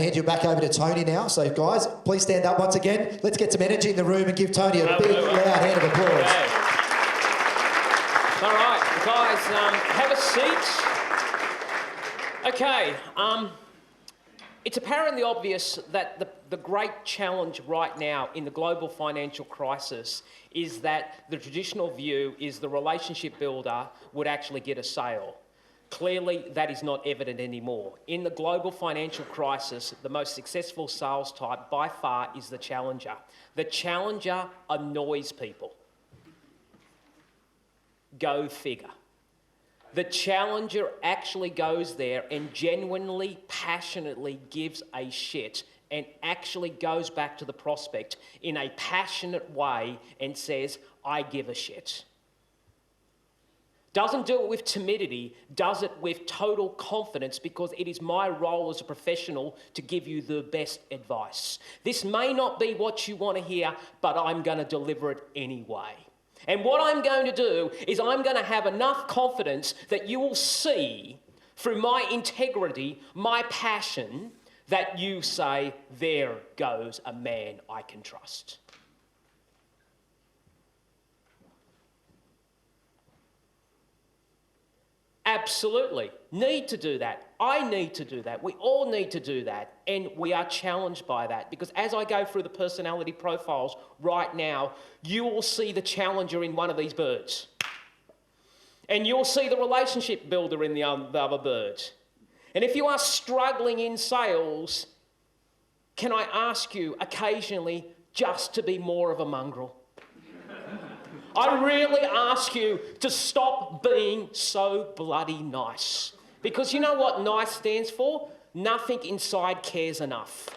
hand you back over to Tony now. So, guys, please stand up once again. Let's get some energy in the room and give Tony a big, loud hand of applause. Okay. All right, guys, have a seat. Okay, it's apparently obvious that the great challenge right now in the global financial crisis is that the traditional view is the relationship builder would actually get a sale. Clearly, that is not evident anymore. In the global financial crisis, the most successful sales type by far is the challenger. The challenger annoys people. Go figure. The challenger actually goes there and genuinely, passionately gives a shit and actually goes back to the prospect in a passionate way and says, I give a shit. Doesn't do it with timidity, does it with total confidence because it is my role as a professional to give you the best advice. This may not be what you want to hear, but I'm going to deliver it anyway. And what I'm going to do is I'm going to have enough confidence that you will see through my integrity, my passion, that you say, there goes a man I can trust. Absolutely. Need to do that. I need to do that. We all need to do that. And we are challenged by that. Because as I go through the personality profiles right now, you will see the challenger in one of these birds. And you'll see the relationship builder in the other bird. And if you are struggling in sales, can I ask you occasionally just to be more of a mongrel? I really ask you to stop being so bloody nice. Because you know what nice stands for? Nothing inside cares enough.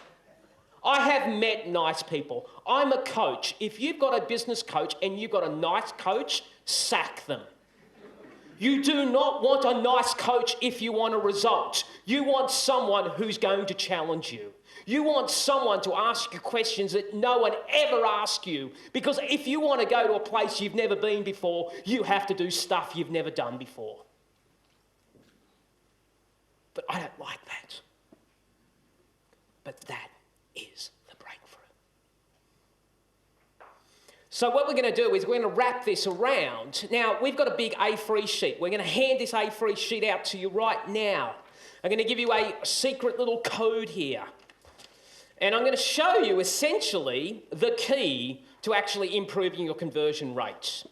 I have met nice people. I'm a coach. If you've got a business coach and you've got a nice coach, sack them. You do not want a nice coach if you want a result. You want someone who's going to challenge you. You want someone to ask you questions that no one ever asks you. Because if you want to go to a place you've never been before, you have to do stuff you've never done before. But I don't like that. But that is the breakthrough. So what we're going to do is we're going to wrap this around. Now, we've got a big A3 sheet. We're going to hand this A3 sheet out to you right now. I'm going to give you a secret little code here. And I'm going to show you essentially the key to actually improving your conversion rates.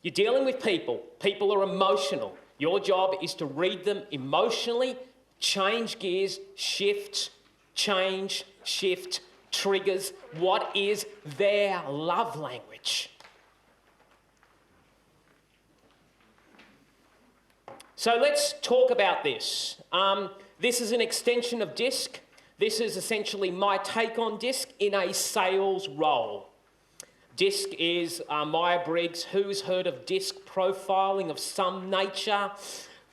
You're dealing with people. People are emotional. Your job is to read them emotionally, change gears, shift, change, shift, triggers. What is their love language? So let's talk about this. This is an extension of DISC. This is essentially my take on DISC in a sales role. DISC is Myers-Briggs. Who's heard of DISC profiling of some nature?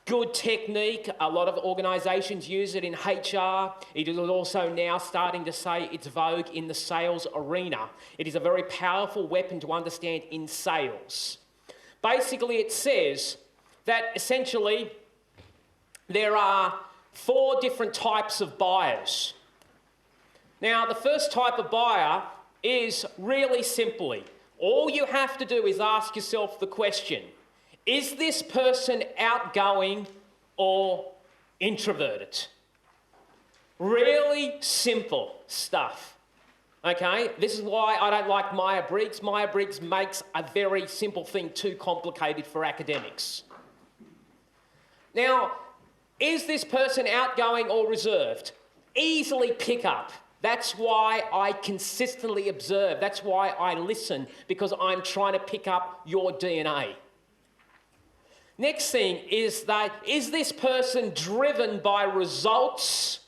Good technique. A lot of organisations use it in HR. It is also now starting to say it's vogue in the sales arena. It is a very powerful weapon to understand in sales. Basically, it says that essentially there are 4 different types of buyers. Now, the first type of buyer is really simply, all you have to do is ask yourself the question, is this person outgoing or introverted? Really simple stuff, okay? This is why I don't like Myers-Briggs. Myers-Briggs makes a very simple thing too complicated for academics. Now, is this person outgoing or reserved? Easily pick up. That's why I consistently observe. That's why I listen, because I'm trying to pick up your DNA. Next thing is that, is this person driven by results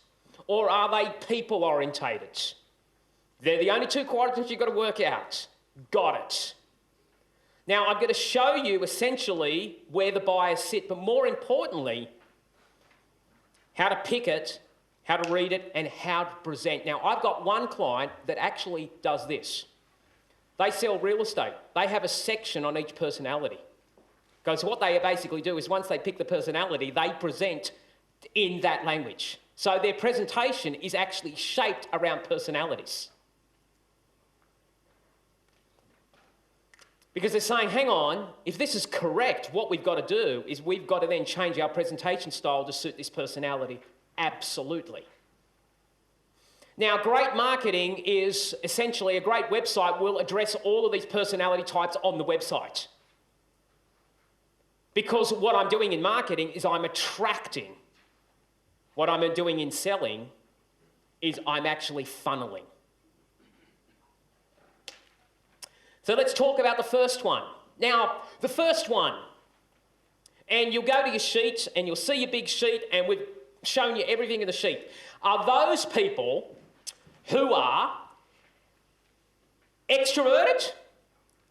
or are they people orientated? They're the only 2 quadrants you've got to work out. Got it. Now, I'm going to show you essentially where the buyers sit, but more importantly, how to pick it, how to read it, and how to present. Now, I've got one client that actually does this. They sell real estate. They have a section on each personality. So what they basically do is once they pick the personality, they present in that language. So their presentation is actually shaped around personalities. Because they're saying, hang on, if this is correct, what we've got to do is we've got to then change our presentation style to suit this personality. Absolutely. Now, great marketing is essentially a great website will address all of these personality types on the website. Because what I'm doing in marketing is I'm attracting. What I'm doing in selling is I'm actually funneling. So let's talk about the first one. Now, the first one, and you'll go to your sheet and you'll see your big sheet and we've shown you everything in the sheet, are those people who are extroverted,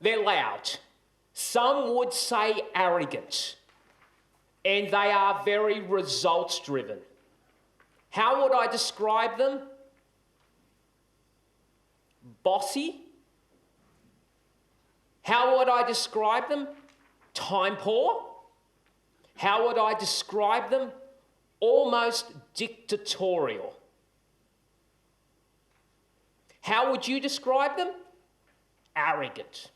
they're loud. Some would say arrogant, and they are very results driven. How would I describe them? Bossy. How would I describe them? Time poor. How would I describe them? Almost dictatorial. How would you describe them? Arrogant.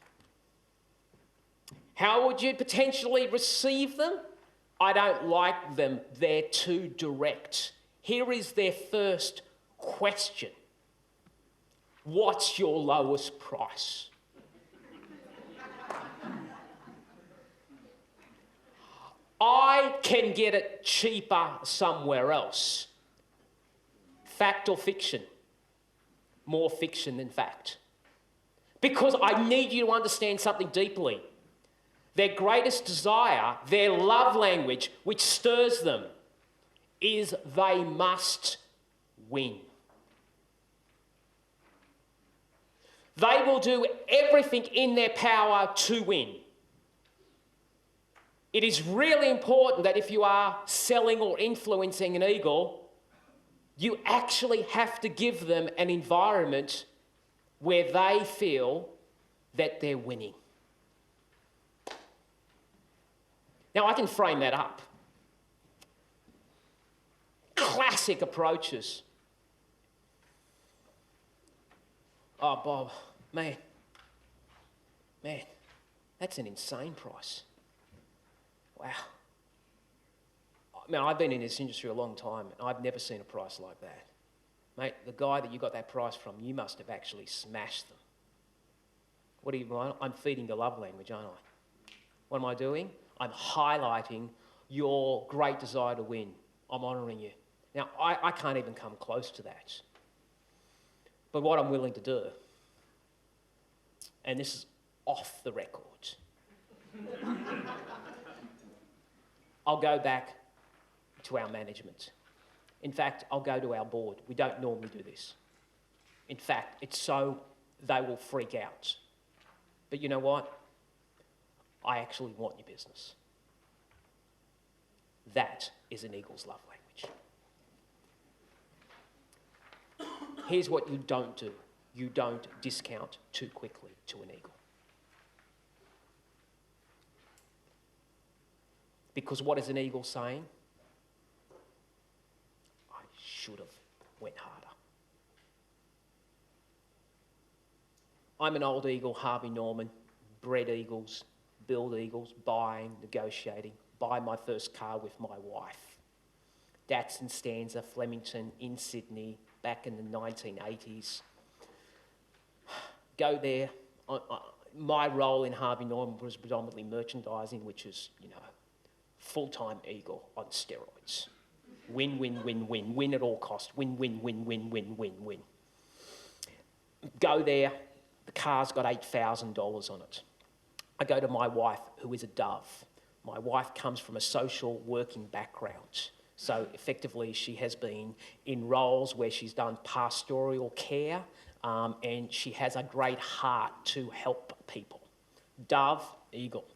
How would you potentially receive them? I don't like them. They're too direct. Here is their first question. What's your lowest price? I can get it cheaper somewhere else. Fact or fiction? More fiction than fact. Because I need you to understand something deeply. Their greatest desire, their love language, which stirs them, is they must win. They will do everything in their power to win. It is really important that if you are selling or influencing an eagle, you actually have to give them an environment where they feel that they're winning. Now, I can frame that up. Classic approaches. Oh, Bob, man, that's an insane price. Wow. Man, I've been in this industry a long time, and I've never seen a price like that. Mate, the guy that you got that price from, you must have actually smashed them. What do you want? I'm feeding the love language, aren't I? What am I doing? I'm highlighting your great desire to win. I'm honouring you. Now, I can't even come close to that. But what I'm willing to do, and this is off the record, I'll go back to our management. In fact, I'll go to our board. We don't normally do this. In fact, it's so they will freak out. But you know what? I actually want your business. That is an eagle's love language. Here's what you don't do. You don't discount too quickly to an eagle. Because what is an eagle saying? I should have went harder. I'm an old eagle, Harvey Norman, bred eagles, build eagles, buying, negotiating, buy my first car with my wife. Datsun Stanza, Flemington in Sydney, back in the 1980s. Go there. My role in Harvey Norman was predominantly merchandising, which is, full-time eagle on steroids. Win, win, win, win. Win at all costs. Win, win, win, win, win, win, win. Go there. The car's got $8,000 on it. I go to my wife, who is a dove. My wife comes from a social working background. So effectively, she has been in roles where she's done pastoral care, and she has a great heart to help people. Dove, eagle.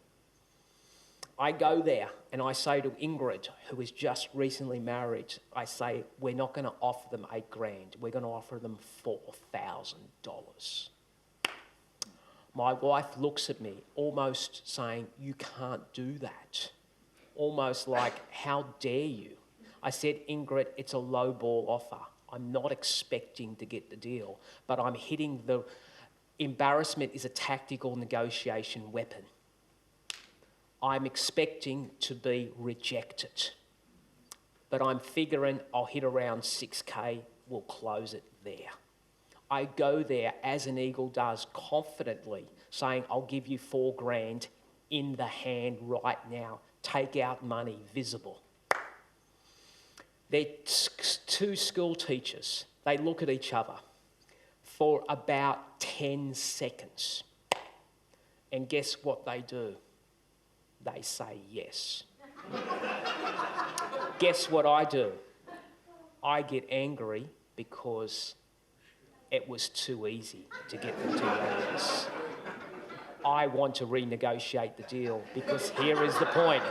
I go there and I say to Ingrid, who is just recently married, I say, we're not going to offer them $8,000. We're going to offer them $4,000. My wife looks at me almost saying, you can't do that. Almost like, how dare you? I said, Ingrid, it's a low ball offer. I'm not expecting to get the deal, but I'm hitting the... Embarrassment is a tactical negotiation weapon. I'm expecting to be rejected, but I'm figuring I'll hit around 6K, we'll close it there. I go there, as an eagle does, confidently, saying, I'll give you $4,000 in the hand right now. Take out money, visible. They're two school teachers. They look at each other for about 10 seconds. And guess what they do? They say yes. Guess what I do? I get angry because it was too easy to get them to say yes. I want to renegotiate the deal because here is the point.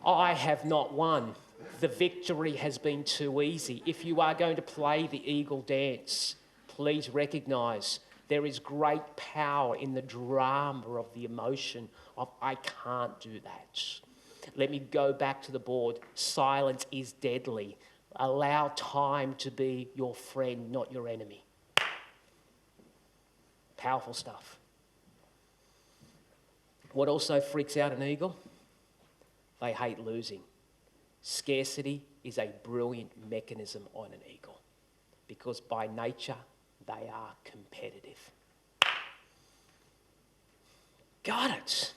I have not won. The victory has been too easy. If you are going to play the eagle dance, please recognise there is great power in the drama of the emotion of I can't do that. Let me go back to the board. Silence is deadly. Allow time to be your friend, not your enemy. Powerful stuff. What also freaks out an eagle? They hate losing. Scarcity is a brilliant mechanism on an eagle because by nature, they are competitive. Got it.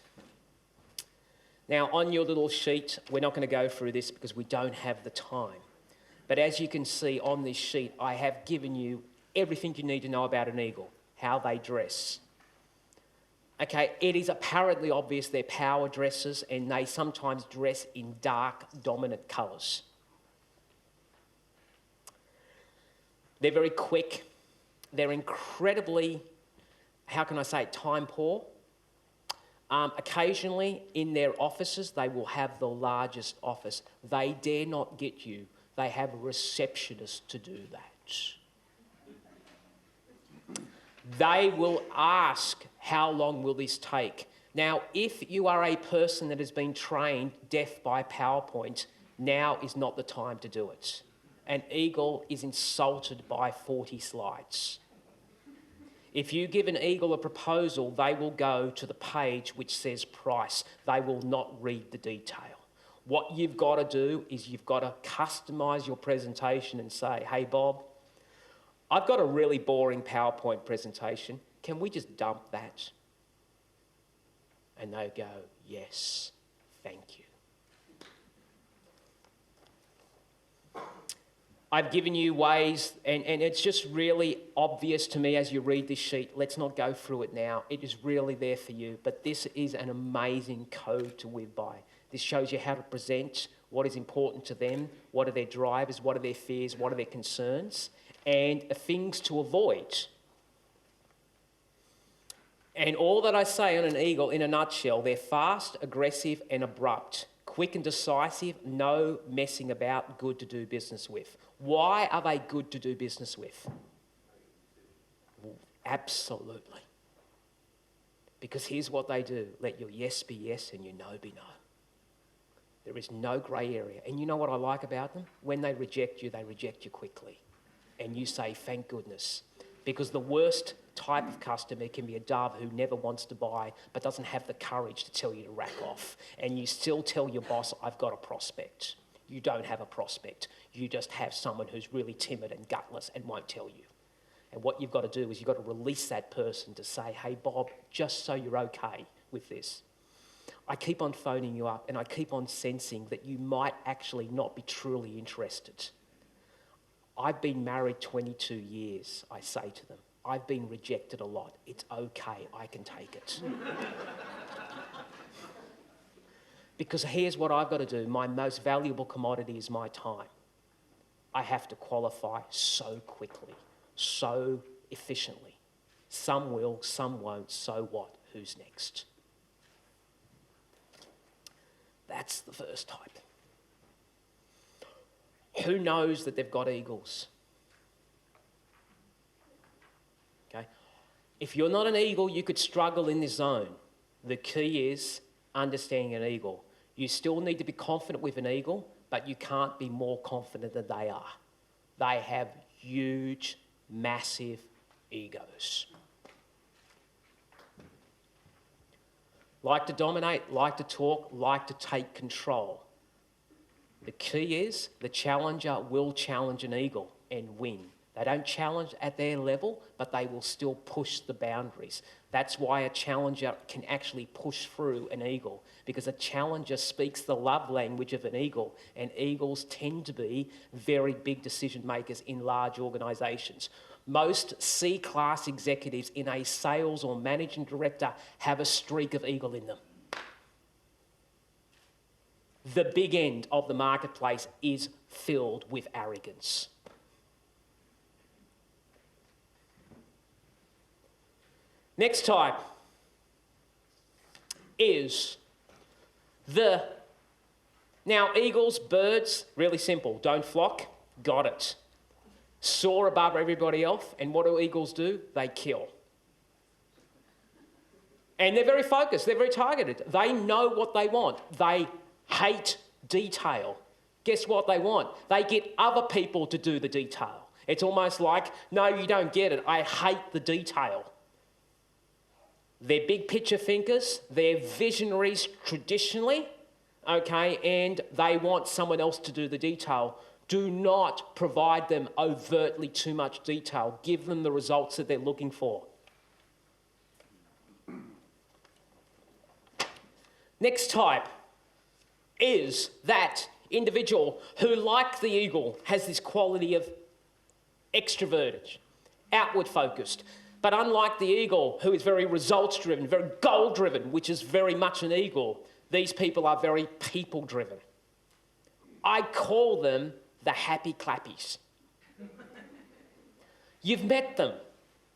Now, on your little sheet, we're not going to go through this because we don't have the time. But as you can see on this sheet, I have given you everything you need to know about an eagle, how they dress. Okay, it is apparently obvious they're power dressers and they sometimes dress in dark, dominant colours. They're very quick. They're incredibly, how can I say it, time poor. Occasionally, in their offices, they will have the largest office. They dare not get you. They have a receptionist to do that. They will ask, how long will this take? Now, if you are a person that has been trained deaf by PowerPoint, now is not the time to do it. An eagle is insulted by 40 slides. If you give an eagle a proposal, they will go to the page which says price. They will not read the detail. What you've got to do is you've got to customise your presentation and say, hey, Bob, I've got a really boring PowerPoint presentation. Can we just dump that? And they go, yes, thank you. I've given you ways, and it's just really obvious to me as you read this sheet. Let's not go through it now. It is really there for you, but this is an amazing code to live by. This shows you how to present, what is important to them, what are their drivers, what are their fears, what are their concerns, and things to avoid. And all that I say on an eagle, in a nutshell, they're fast, aggressive, and abrupt. Quick and decisive, no messing about, good to do business with. Why are they good to do business with? Well, absolutely. Because here's what they do. Let your yes be yes and your no be no. There is no grey area. And you know what I like about them? When they reject you quickly. And you say, thank goodness. Because the worst type of customer can be a dove who never wants to buy but doesn't have the courage to tell you to rack off. And you still tell your boss, I've got a prospect. You don't have a prospect. You just have someone who's really timid and gutless and won't tell you. And what you've got to do is you've got to release that person to say, hey, Bob, just so you're okay with this, I keep on phoning you up and I keep on sensing that you might actually not be truly interested. I've been married 22 years, I say to them. I've been rejected a lot. It's okay, I can take it. Because here's what I've got to do. My most valuable commodity is my time. I have to qualify so quickly, so efficiently. Some will, some won't, so what? Who's next? That's the first type. Who knows that they've got eagles? Okay. If you're not an eagle, you could struggle in this zone. The key is understanding an eagle. You still need to be confident with an eagle, but you can't be more confident than they are. They have huge, massive egos. Like to dominate, like to talk, like to take control. The key is the challenger will challenge an eagle and win. They don't challenge at their level, but they will still push the boundaries. That's why a challenger can actually push through an eagle, because a challenger speaks the love language of an eagle, and eagles tend to be very big decision makers in large organisations. Most C-class executives in a sales or managing director have a streak of eagle in them. The big end of the marketplace is filled with arrogance. Next type is now eagles, birds, really simple. Don't flock, got it. Soar above everybody else, and what do eagles do? They kill. And they're very focused, they're very targeted. They know what they want. They hate detail. Guess what they want? They get other people to do the detail. It's almost like, no, you don't get it. I hate the detail. They're big picture thinkers. They're visionaries traditionally, okay, and they want someone else to do the detail. Do not provide them overtly too much detail. Give them the results that they're looking for. Next type is that individual who, like the eagle, has this quality of extroverted, outward focused. But unlike the eagle, who is very results driven, very goal driven, which is very much an eagle, these people are very people driven. I call them the happy clappies. You've met them.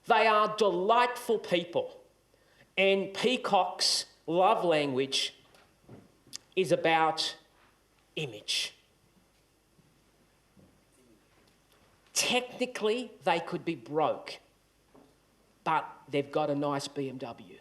They are delightful people. And Peacock's love language is about image. Technically, they could be broke, but they've got a nice BMW.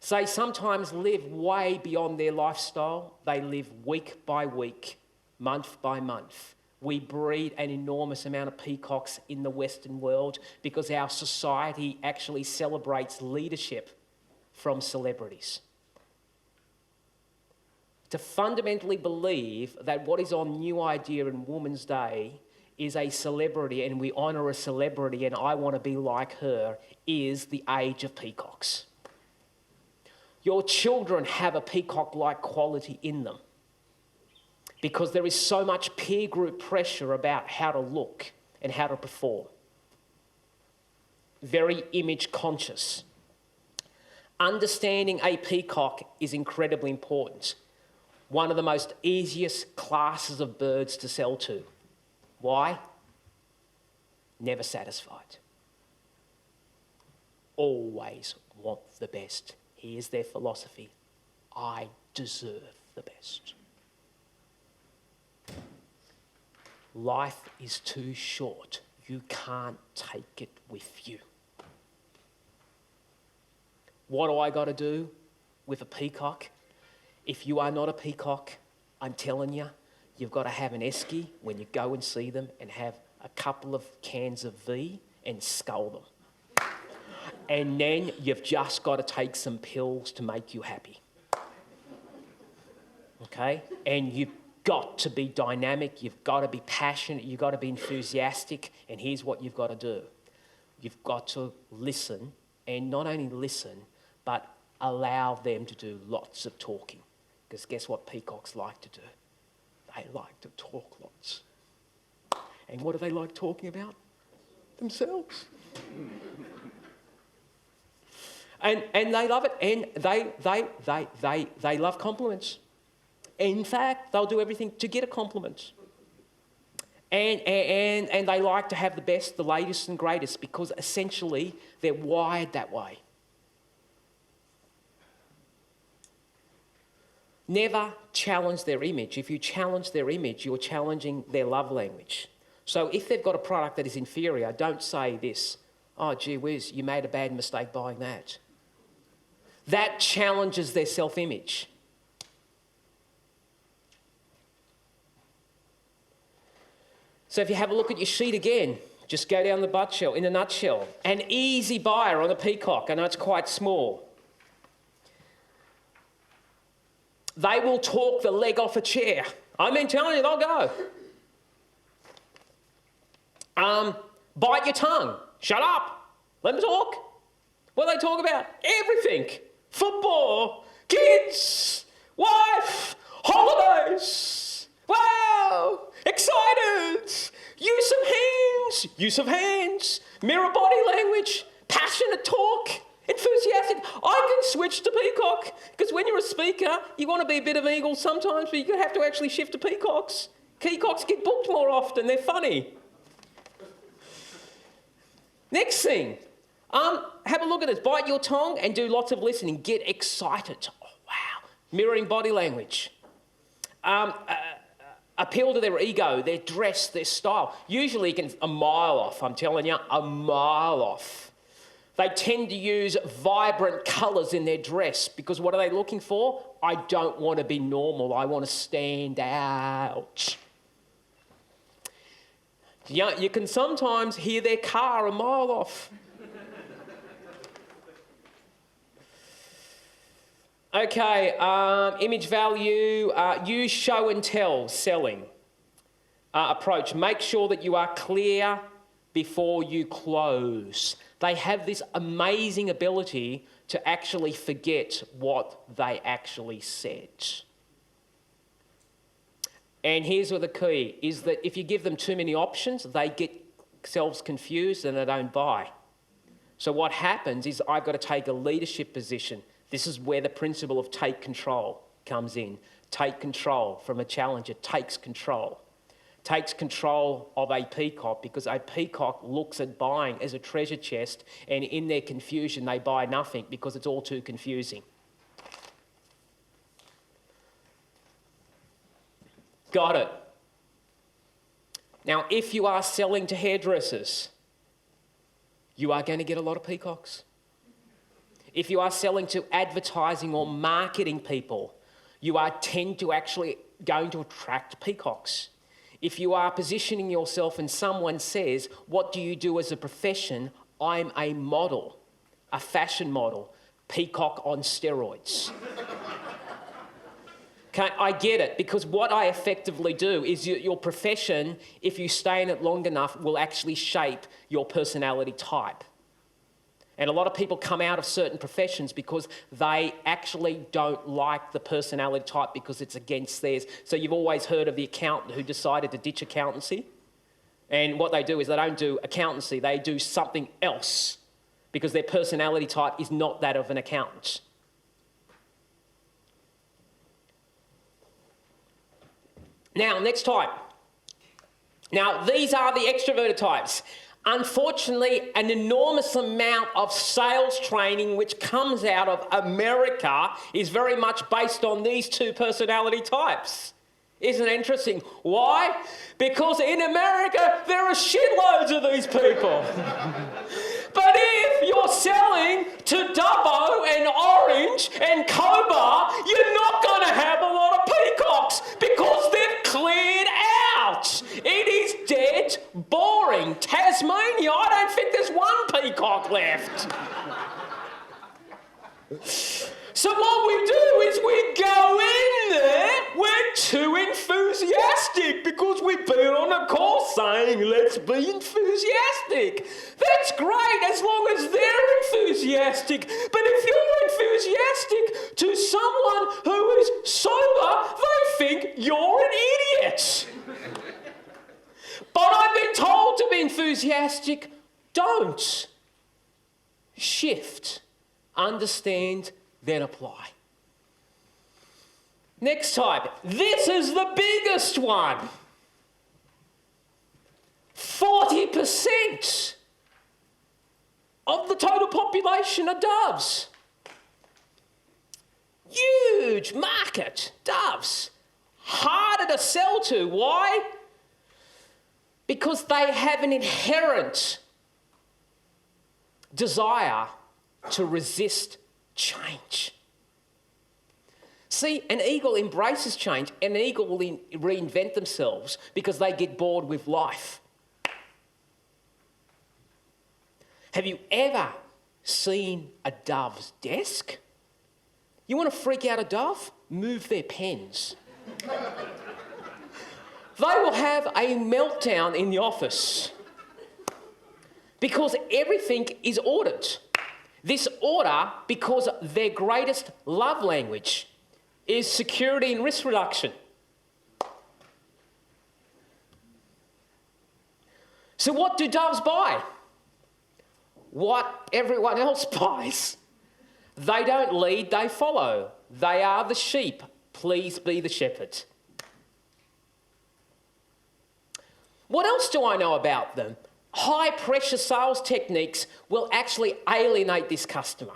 So they sometimes live way beyond their lifestyle. They live week by week, month by month. We breed an enormous amount of peacocks in the Western world because our society actually celebrates leadership from celebrities. To fundamentally believe that what is on New Idea and Women's Day is a celebrity and we honour a celebrity and I want to be like her is the age of peacocks. Your children have a peacock-like quality in them because there is so much peer group pressure about how to look and how to perform. Very image conscious. Understanding a peacock is incredibly important. One of the most easiest classes of birds to sell to. Why? Never satisfied. Always want the best. Here's their philosophy. I deserve the best. Life is too short. You can't take it with you. What do I got to do with a peacock? If you are not a peacock, I'm telling you, you've got to have an esky when you go and see them and have a couple of cans of V and scull them. And then you've just got to take some pills to make you happy. Okay? And you've got to be dynamic, you've got to be passionate, you've got to be enthusiastic, and here's what you've got to do. You've got to listen, and not only listen, but allow them to do lots of talking. Because guess what peacocks like to do? They like to talk lots. And what do they like talking about? Themselves. And they love it, and they love compliments. In fact, they'll do everything to get a compliment. And they like to have the best, the latest and greatest because essentially they're wired that way. Never challenge their image. If you challenge their image, you're challenging their love language. So if they've got a product that is inferior, don't say this, oh, gee whiz, you made a bad mistake buying that. That challenges their self-image. So if you have a look at your sheet again, just go down the nutshell. In a nutshell, an easy buyer on a peacock. I know it's quite small. They will talk the leg off a chair. I mean, telling you, they'll go. Bite your tongue. Shut up. Let them talk. What do they talk about? Everything. Football, kids, wife, holidays. Wow. Excited. Use of hands. Mirror body language. Passionate talk. Enthusiastic. I can switch to peacock because when you're a speaker, you want to be a bit of eagle sometimes, but you have to actually shift to peacocks. Peacocks get booked more often. They're funny. Next thing, have a look at this. Bite your tongue and do lots of listening. Get excited. Oh, wow. Mirroring body language. Appeal to their ego, their dress, their style. Usually you can a mile off, I'm telling you, a mile off. They tend to use vibrant colours in their dress because what are they looking for? I don't want to be normal. I want to stand out. Yeah, you can sometimes hear their car a mile off. Okay, image value, use show and tell selling approach. Make sure that you are clear before you close. They have this amazing ability to actually forget what they actually said. And here's what the key is that if you give them too many options, they get themselves confused and they don't buy. So what happens is I've got to take a leadership position. This is where the principle of take control comes in. Take control from a challenger, takes control. Takes control of a peacock because a peacock looks at buying as a treasure chest and in their confusion they buy nothing because it's all too confusing. Got it. Now, if you are selling to hairdressers, you are going to get a lot of peacocks. If you are selling to advertising or marketing people, you are tend to actually going to attract peacocks. If you are positioning yourself and someone says, what do you do as a profession? I'm a model, a fashion model, peacock on steroids. Okay, I get it, because what I effectively do is your profession, if you stay in it long enough, will actually shape your personality type. And a lot of people come out of certain professions because they actually don't like the personality type because it's against theirs. So you've always heard of the accountant who decided to ditch accountancy. And what they do is they don't do accountancy, they do something else because their personality type is not that of an accountant. Now, next type. Now, these are the extroverted types. Unfortunately, an enormous amount of sales training which comes out of America is very much based on these two personality types. Isn't it interesting? Why? Because in America, there are shitloads of these people. But if you're selling to Dubbo and Orange and Cobar, you're not going to have a lot of peacocks because they've cleared out. It is dead boring. Tasmania, I don't think there's one peacock left. So what we do is we go in there, we're too enthusiastic because we've been on a course saying, let's be enthusiastic. That's great as long as they're enthusiastic. But if you're enthusiastic to someone who is sober, they think you're an idiot. But I've been told to be enthusiastic. Don't. Shift. Understand, then apply. Next type. This is the biggest one. 40% of the total population are doves. Huge market, doves. Harder to sell to. Why? Because they have an inherent desire to resist change. See, an eagle embraces change. An eagle will reinvent themselves because they get bored with life. Have you ever seen a dove's desk? You want to freak out a dove? Move their pens. They will have a meltdown in the office because everything is ordered. This order, because their greatest love language is security and risk reduction. So what do doves buy? What everyone else buys. They don't lead, they follow. They are the sheep. Please be the shepherd. What else do I know about them? High pressure sales techniques will actually alienate this customer.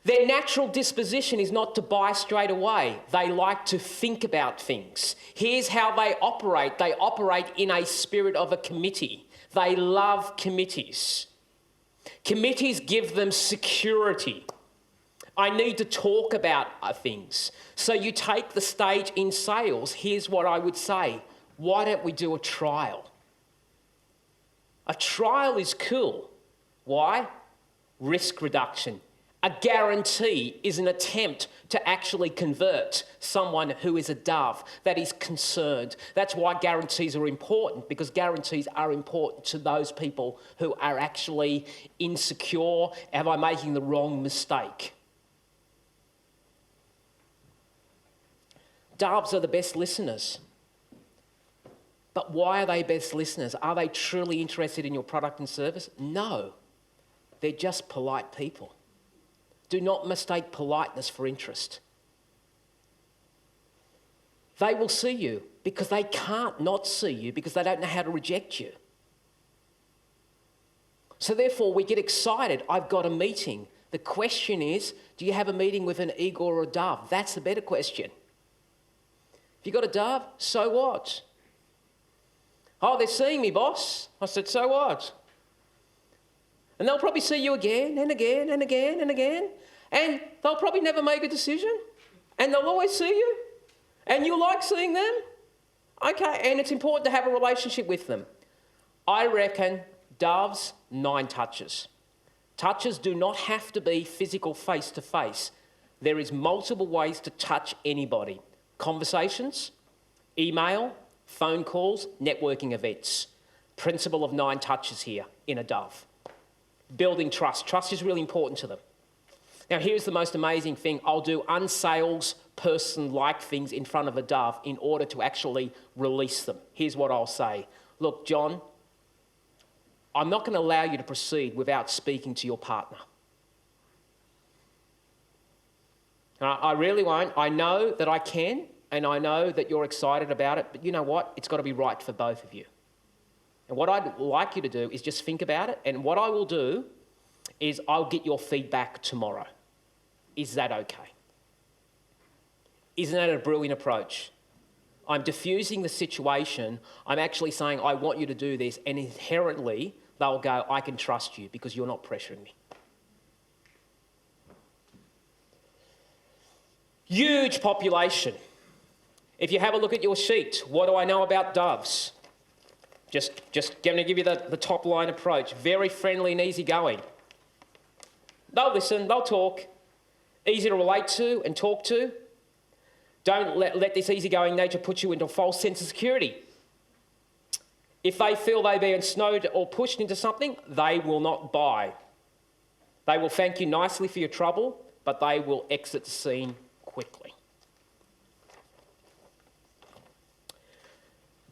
Their natural disposition is not to buy straight away. They like to think about things. Here's how they operate. They operate in a spirit of a committee. They love committees. Committees give them security. I need to talk about things. So you take the stage in sales. Here's what I would say. Why don't we do a trial? A trial is cool. Why? Risk reduction. A guarantee is an attempt to actually convert someone who is a dove, that is concerned. That's why guarantees are important, because guarantees are important to those people who are actually insecure. Am I making the wrong mistake? Doves are the best listeners. But why are they best listeners? Are they truly interested in your product and service? No. They're just polite people. Do not mistake politeness for interest. They will see you because they can't not see you because they don't know how to reject you. So therefore, we get excited. I've got a meeting. The question is, do you have a meeting with an eagle or a dove? That's the better question. If you've got a dove, so what? Oh, they're seeing me, boss. I said, so what? And they'll probably see you again and again and again and again. And they'll probably never make a decision. And they'll always see you. And you like seeing them. Okay, and it's important to have a relationship with them. I reckon doves, 9 touches. Touches do not have to be physical face-to-face. There is multiple ways to touch anybody. Conversations, email, phone calls, networking events. Principle of 9 touches here in a dove. Building trust. Trust is really important to them. Now, here's the most amazing thing. I'll do unsalesperson-like things in front of a dove in order to actually release them. Here's what I'll say. Look, John, I'm not going to allow you to proceed without speaking to your partner. I really won't. I know that I can, and I know that you're excited about it, but you know what? It's got to be right for both of you. And what I'd like you to do is just think about it, and what I will do is I'll get your feedback tomorrow. Is that okay? Isn't that a brilliant approach? I'm diffusing the situation. I'm actually saying, I want you to do this, and inherently they'll go, I can trust you because you're not pressuring me. Huge population. If you have a look at your sheet, what do I know about doves? Just going to give you the top line approach. Very friendly and easygoing. They'll listen, they'll talk. Easy to relate to and talk to. Don't let this easygoing nature put you into a false sense of security. If they feel they're being snowed or pushed into something, they will not buy. They will thank you nicely for your trouble, but they will exit the scene quickly.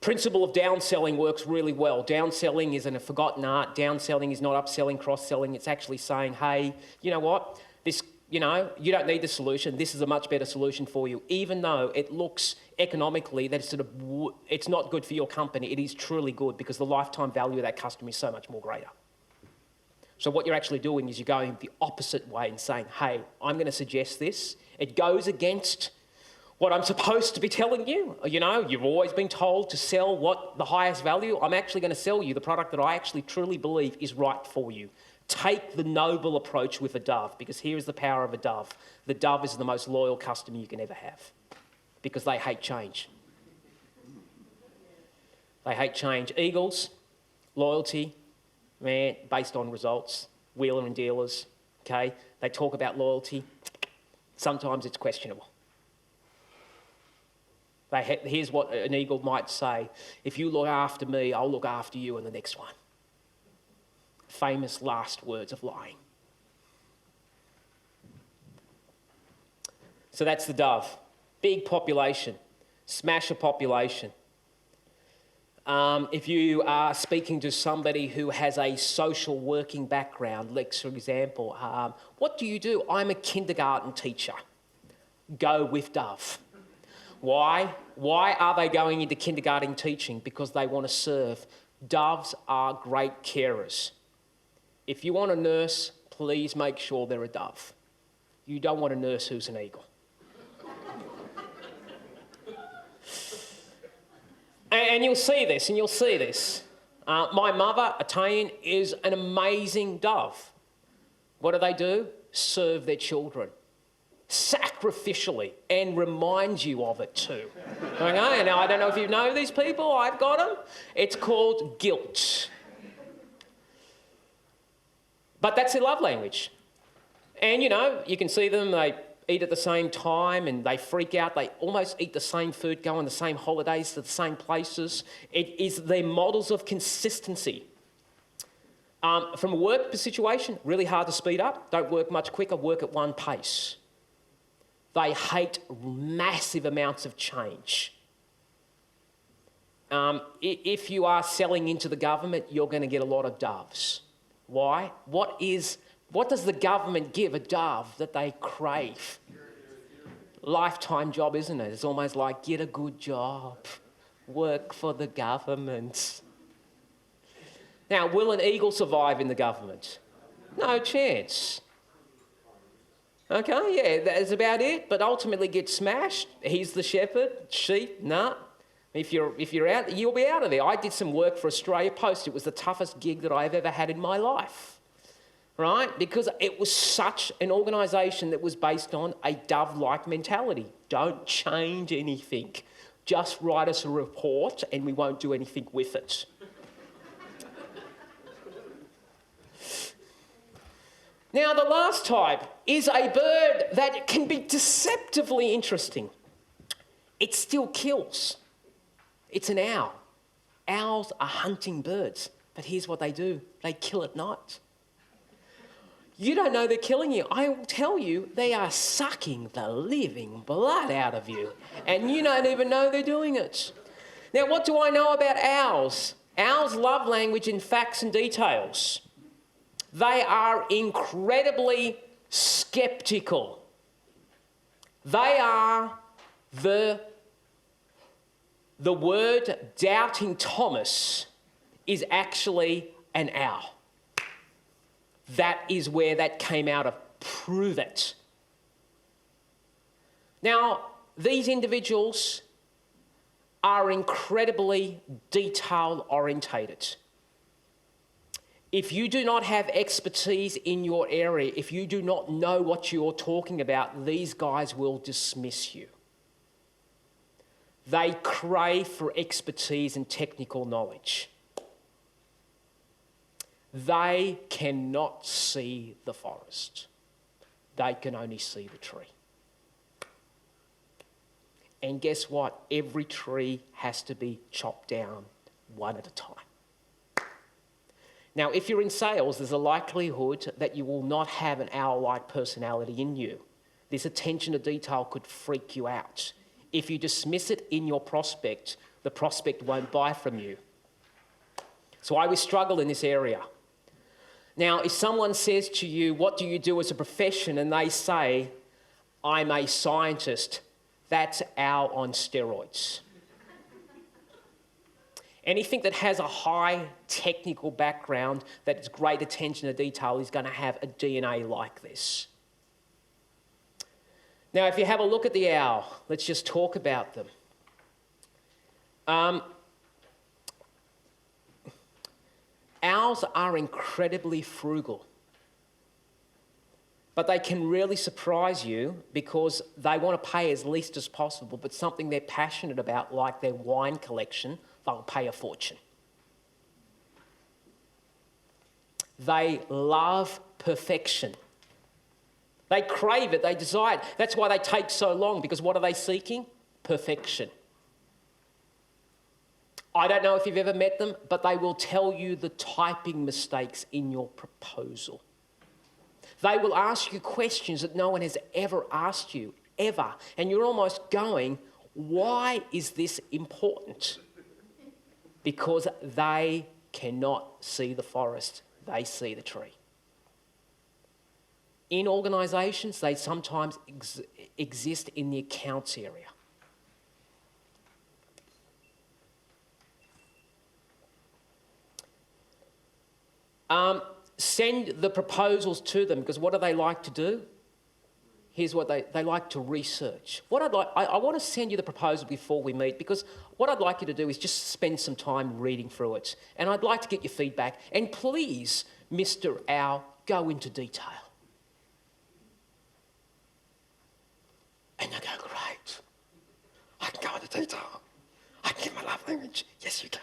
Principle of downselling works really well. Downselling isn't a forgotten art. Downselling is not upselling, cross-selling. It's actually saying, hey, you know what? This, you don't need the solution. This is a much better solution for you. Even though it looks economically that it's not good for your company, it is truly good because the lifetime value of that customer is so much more greater. So what you're actually doing is you're going the opposite way and saying, hey, I'm going to suggest this. It goes against what I'm supposed to be telling you. You've always been told to sell what the highest value. I'm actually going to sell you the product that I actually truly believe is right for you. Take the noble approach with a dove, because here is the power of a dove. The dove is the most loyal customer you can ever have, because they hate change. They hate change. Eagles, loyalty, man, based on results. Wheeler and dealers, okay? They talk about loyalty. Sometimes it's questionable. Here's what an eagle might say: if you look after me, I'll look after you in the next one. Famous last words of lying. So that's the dove. Big population. Smash a population. If you are speaking to somebody who has a social working background, like, for example, what do you do? I'm a kindergarten teacher. Go with dove. Why? Why are they going into kindergarten teaching? Because they want to serve. Doves are great carers. If you want a nurse, please make sure they're a dove. You don't want a nurse who's an eagle. And you'll see this, my mother, Italian, is an amazing dove. What do? Serve their children. Sacrificially, and remind you of it too. Okay? Now, I don't know if you know these people, I've got them. It's called guilt. But that's their love language. And, you can see them, they eat at the same time and they freak out. They almost eat the same food, go on the same holidays to the same places. It is their models of consistency. From a work situation, really hard to speed up. Don't work much quicker, work at one pace. They hate massive amounts of change. If you are selling into the government, you're going to get a lot of doves. Why? What does the government give a dove that they crave? Lifetime job, isn't it? It's almost like, get a good job, work for the government. Now, will an eagle survive in the government? No chance. Okay, yeah, that's about it, but ultimately get smashed. He's the shepherd, sheep, nah. If you're out, you'll be out of there. I did some work for Australia Post. It was the toughest gig that I've ever had in my life, right? Because it was such an organisation that was based on a dove-like mentality. Don't change anything. Just write us a report and we won't do anything with it. Now, the last type is a bird that can be deceptively interesting. It still kills. It's an owl. Owls are hunting birds, but here's what they do. They kill at night. You don't know they're killing you. I will tell you, they are sucking the living blood out of you, and you don't even know they're doing it. Now, what do I know about owls? Owls love language in facts and details. They are incredibly skeptical. They are the word doubting Thomas is actually an owl. That is where that came out of. Prove it. Now, these individuals are incredibly detail-orientated. If you do not have expertise in your area, if you do not know what you're talking about, these guys will dismiss you. They crave for expertise and technical knowledge. They cannot see the forest. They can only see the tree. And guess what? Every tree has to be chopped down one at a time. Now, if you're in sales, there's a likelihood that you will not have an owl-like personality in you. This attention to detail could freak you out. If you dismiss it in your prospect, the prospect won't buy from you. So I always struggle in this area. Now, if someone says to you, what do you do as a profession? And they say, I'm a scientist, that's owl on steroids. Anything that has a high technical background, that has great attention to detail, is going to have a DNA like this. Now, if you have a look at the owl, let's just talk about them. Owls are incredibly frugal. But they can really surprise you because they want to pay as least as possible, but something they're passionate about, like their wine collection, they'll pay a fortune. They love perfection. They crave it, they desire it. That's why they take so long, because what are they seeking? Perfection. I don't know if you've ever met them, but they will tell you the typing mistakes in your proposal. They will ask you questions that no one has ever asked you, ever. And you're almost going, why is this important? Because they cannot see the forest, they see the tree. In organisations, they sometimes exist in the accounts area. Send the proposals to them, because what do they like to do? Here's what they like to research. I want to send you the proposal before we meet, because what I'd like you to do is just spend some time reading through it. And I'd like to get your feedback. And please, Mr. Owl, go into detail. And they go, great. I can go into detail. I can give my love language. Yes, you can.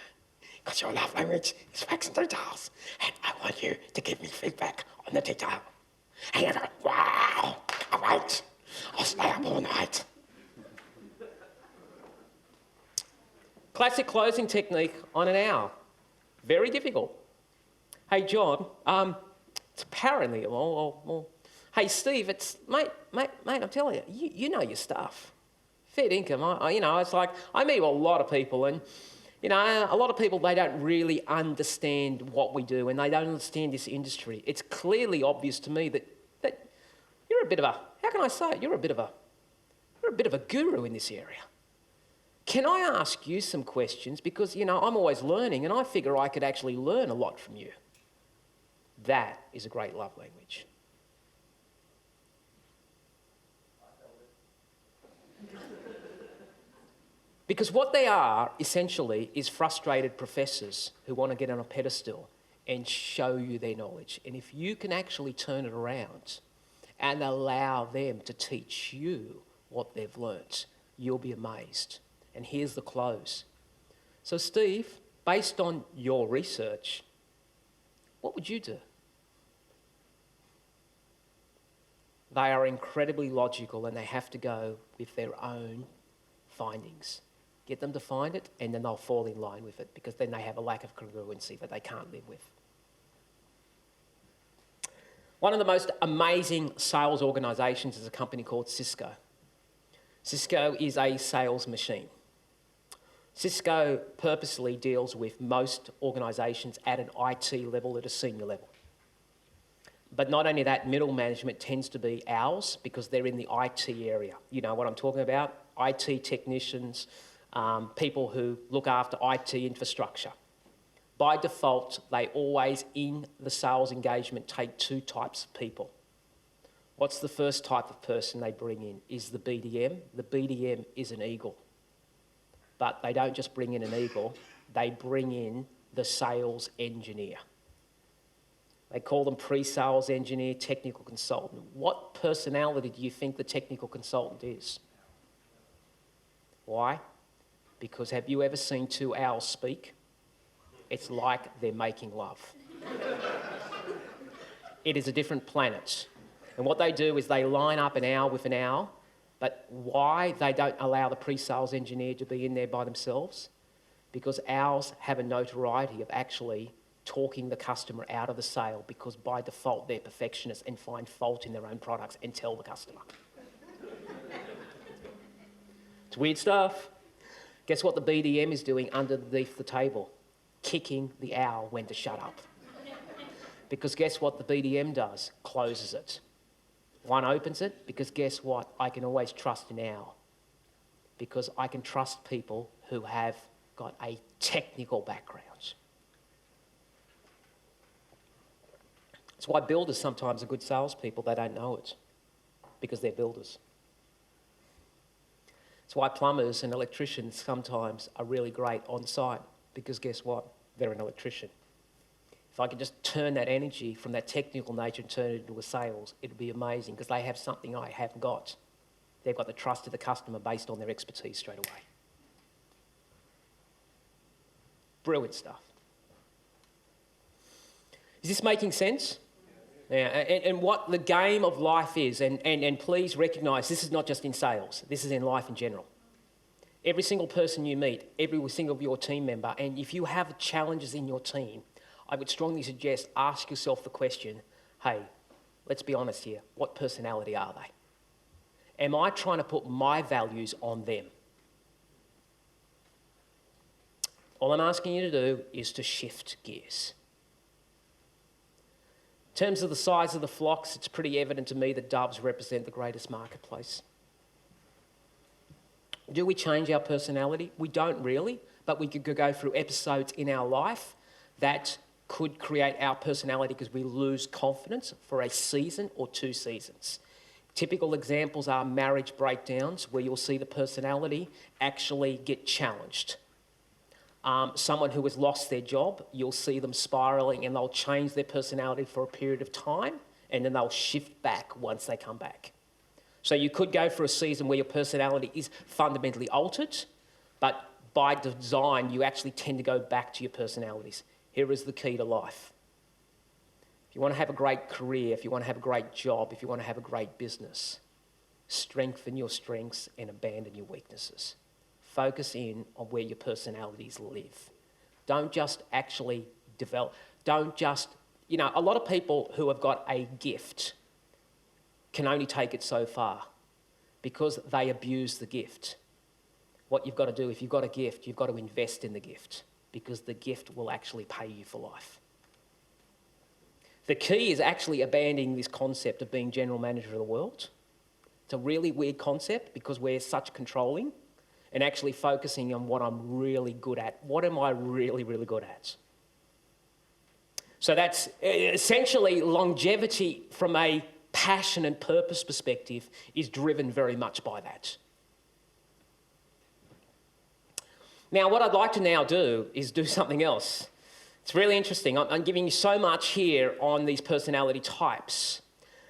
Because your love language is facts and details. And I want you to give me feedback on the detail. And you go, wow, great. I'll stay up all night. Classic closing technique on an hour. Very difficult. Hey, John, it's apparently, hey, Steve, mate, I'm telling you, you know your stuff. Fair income, it's like, I meet a lot of people, and a lot of people, they don't really understand what we do, and they don't understand this industry. It's clearly obvious to me that you're a bit of a, how can I say it? You're a bit of a guru in this area. Can I ask you some questions? Because, I'm always learning, and I figure I could actually learn a lot from you. That is a great love language. Because what they are, essentially, is frustrated professors who want to get on a pedestal and show you their knowledge. And if you can actually turn it around and allow them to teach you what they've learnt, you'll be amazed. And here's the close. So, Steve, based on your research, what would you do? They are incredibly logical, and they have to go with their own findings. Get them to find it, and then they'll fall in line with it, because then they have a lack of congruency that they can't live with. One of the most amazing sales organisations is a company called Cisco. Cisco is a sales machine. Cisco purposely deals with most organisations at an IT level, at a senior level. But not only that, middle management tends to be ours, because they're in the IT area. You know what I'm talking about? IT technicians, people who look after IT infrastructure. By default, they always, in the sales engagement, take two types of people. What's the first type of person they bring in? Is the BDM. The BDM is an eagle. But they don't just bring in an eagle, they bring in the sales engineer. They call them pre-sales engineer, technical consultant. What personality do you think the technical consultant is? Why? Because have you ever seen two owls speak? It's like they're making love. It is a different planet. And what they do is they line up an owl with an owl, but why they don't allow the pre-sales engineer to be in there by themselves? Because owls have a notoriety of actually talking the customer out of the sale, because by default they're perfectionists and find fault in their own products and tell the customer. It's weird stuff. Guess what the BDM is doing underneath the table? Kicking the owl when to shut up. Because guess what the BDM does? Closes it. One opens it, because guess what? I can always trust an owl. Because I can trust people who have got a technical background. That's why builders sometimes are good salespeople. They don't know it, because they're builders. That's why plumbers and electricians sometimes are really great on site, because guess what? They're an electrician. If I could just turn that energy from that technical nature and turn it into a sales, it would be amazing because they have something I haven't got. They've got the trust of the customer based on their expertise straight away. Brilliant stuff. Is this making sense? Yeah, and what the game of life is, and please recognise this is not just in sales, this is in life in general. Every single person you meet, every single of your team member, and if you have challenges in your team, I would strongly suggest ask yourself the question, hey, let's be honest here, what personality are they? Am I trying to put my values on them? All I'm asking you to do is to shift gears. In terms of the size of the flocks, it's pretty evident to me that doves represent the greatest marketplace. Do we change our personality? We don't really, but we could go through episodes in our life that could create our personality because we lose confidence for a season or 2 seasons. Typical examples are marriage breakdowns where you'll see the personality actually get challenged. Someone who has lost their job, you'll see them spiralling and they'll change their personality for a period of time and then they'll shift back once they come back. So you could go for a season where your personality is fundamentally altered, but by design, you actually tend to go back to your personalities. Here is the key to life. If you want to have a great career, if you want to have a great job, if you want to have a great business, strengthen your strengths and abandon your weaknesses. Focus in on where your personalities live. Don't just actually develop, don't just, a lot of people who have got a gift can only take it so far because they abuse the gift. What you've got to do, if you've got a gift, you've got to invest in the gift because the gift will actually pay you for life. The key is actually abandoning this concept of being general manager of the world. It's a really weird concept because we're such controlling and actually focusing on what I'm really good at. What am I really, really good at? So that's essentially longevity from a passion and purpose perspective is driven very much by that. Now, what I'd like to now do is do something else. It's really interesting. I'm giving you so much here on these personality types.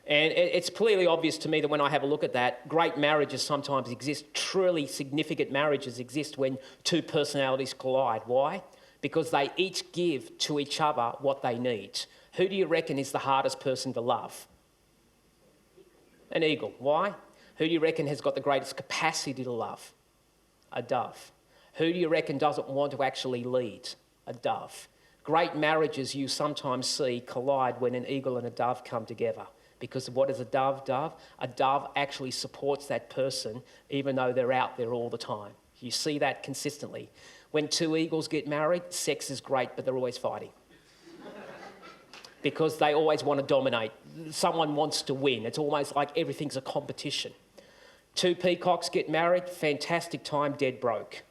And it's clearly obvious to me that when I have a look at that, great marriages sometimes exist. Truly significant marriages exist when 2 personalities collide. Why? Because they each give to each other what they need. Who do you reckon is the hardest person to love? An eagle. Why? Who do you reckon has got the greatest capacity to love? A dove. Who do you reckon doesn't want to actually lead? A dove. Great marriages you sometimes see collide when an eagle and a dove come together. Because what is a dove? A dove actually supports that person even though they're out there all the time. You see that consistently. When 2 eagles get married, sex is great, but they're always fighting. Because they always want to dominate. Someone wants to win. It's almost like everything's a competition. 2 peacocks get married, fantastic time, dead broke.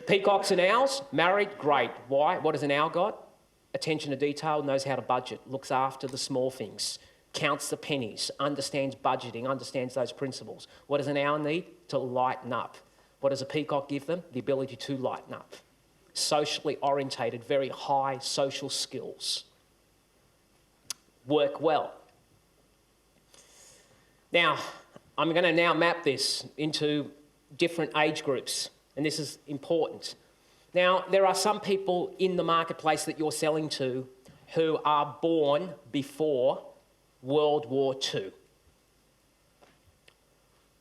Peacocks and owls, married, great. Why? What has an owl got? Attention to detail, knows how to budget, looks after the small things, counts the pennies, understands budgeting, understands those principles. What does an owl need? To lighten up. What does a peacock give them? The ability to lighten up. Socially orientated, very high social skills. Work well. Now, I'm going to now map this into different age groups, and this is important. Now, there are some people in the marketplace that you're selling to who are born before World War II.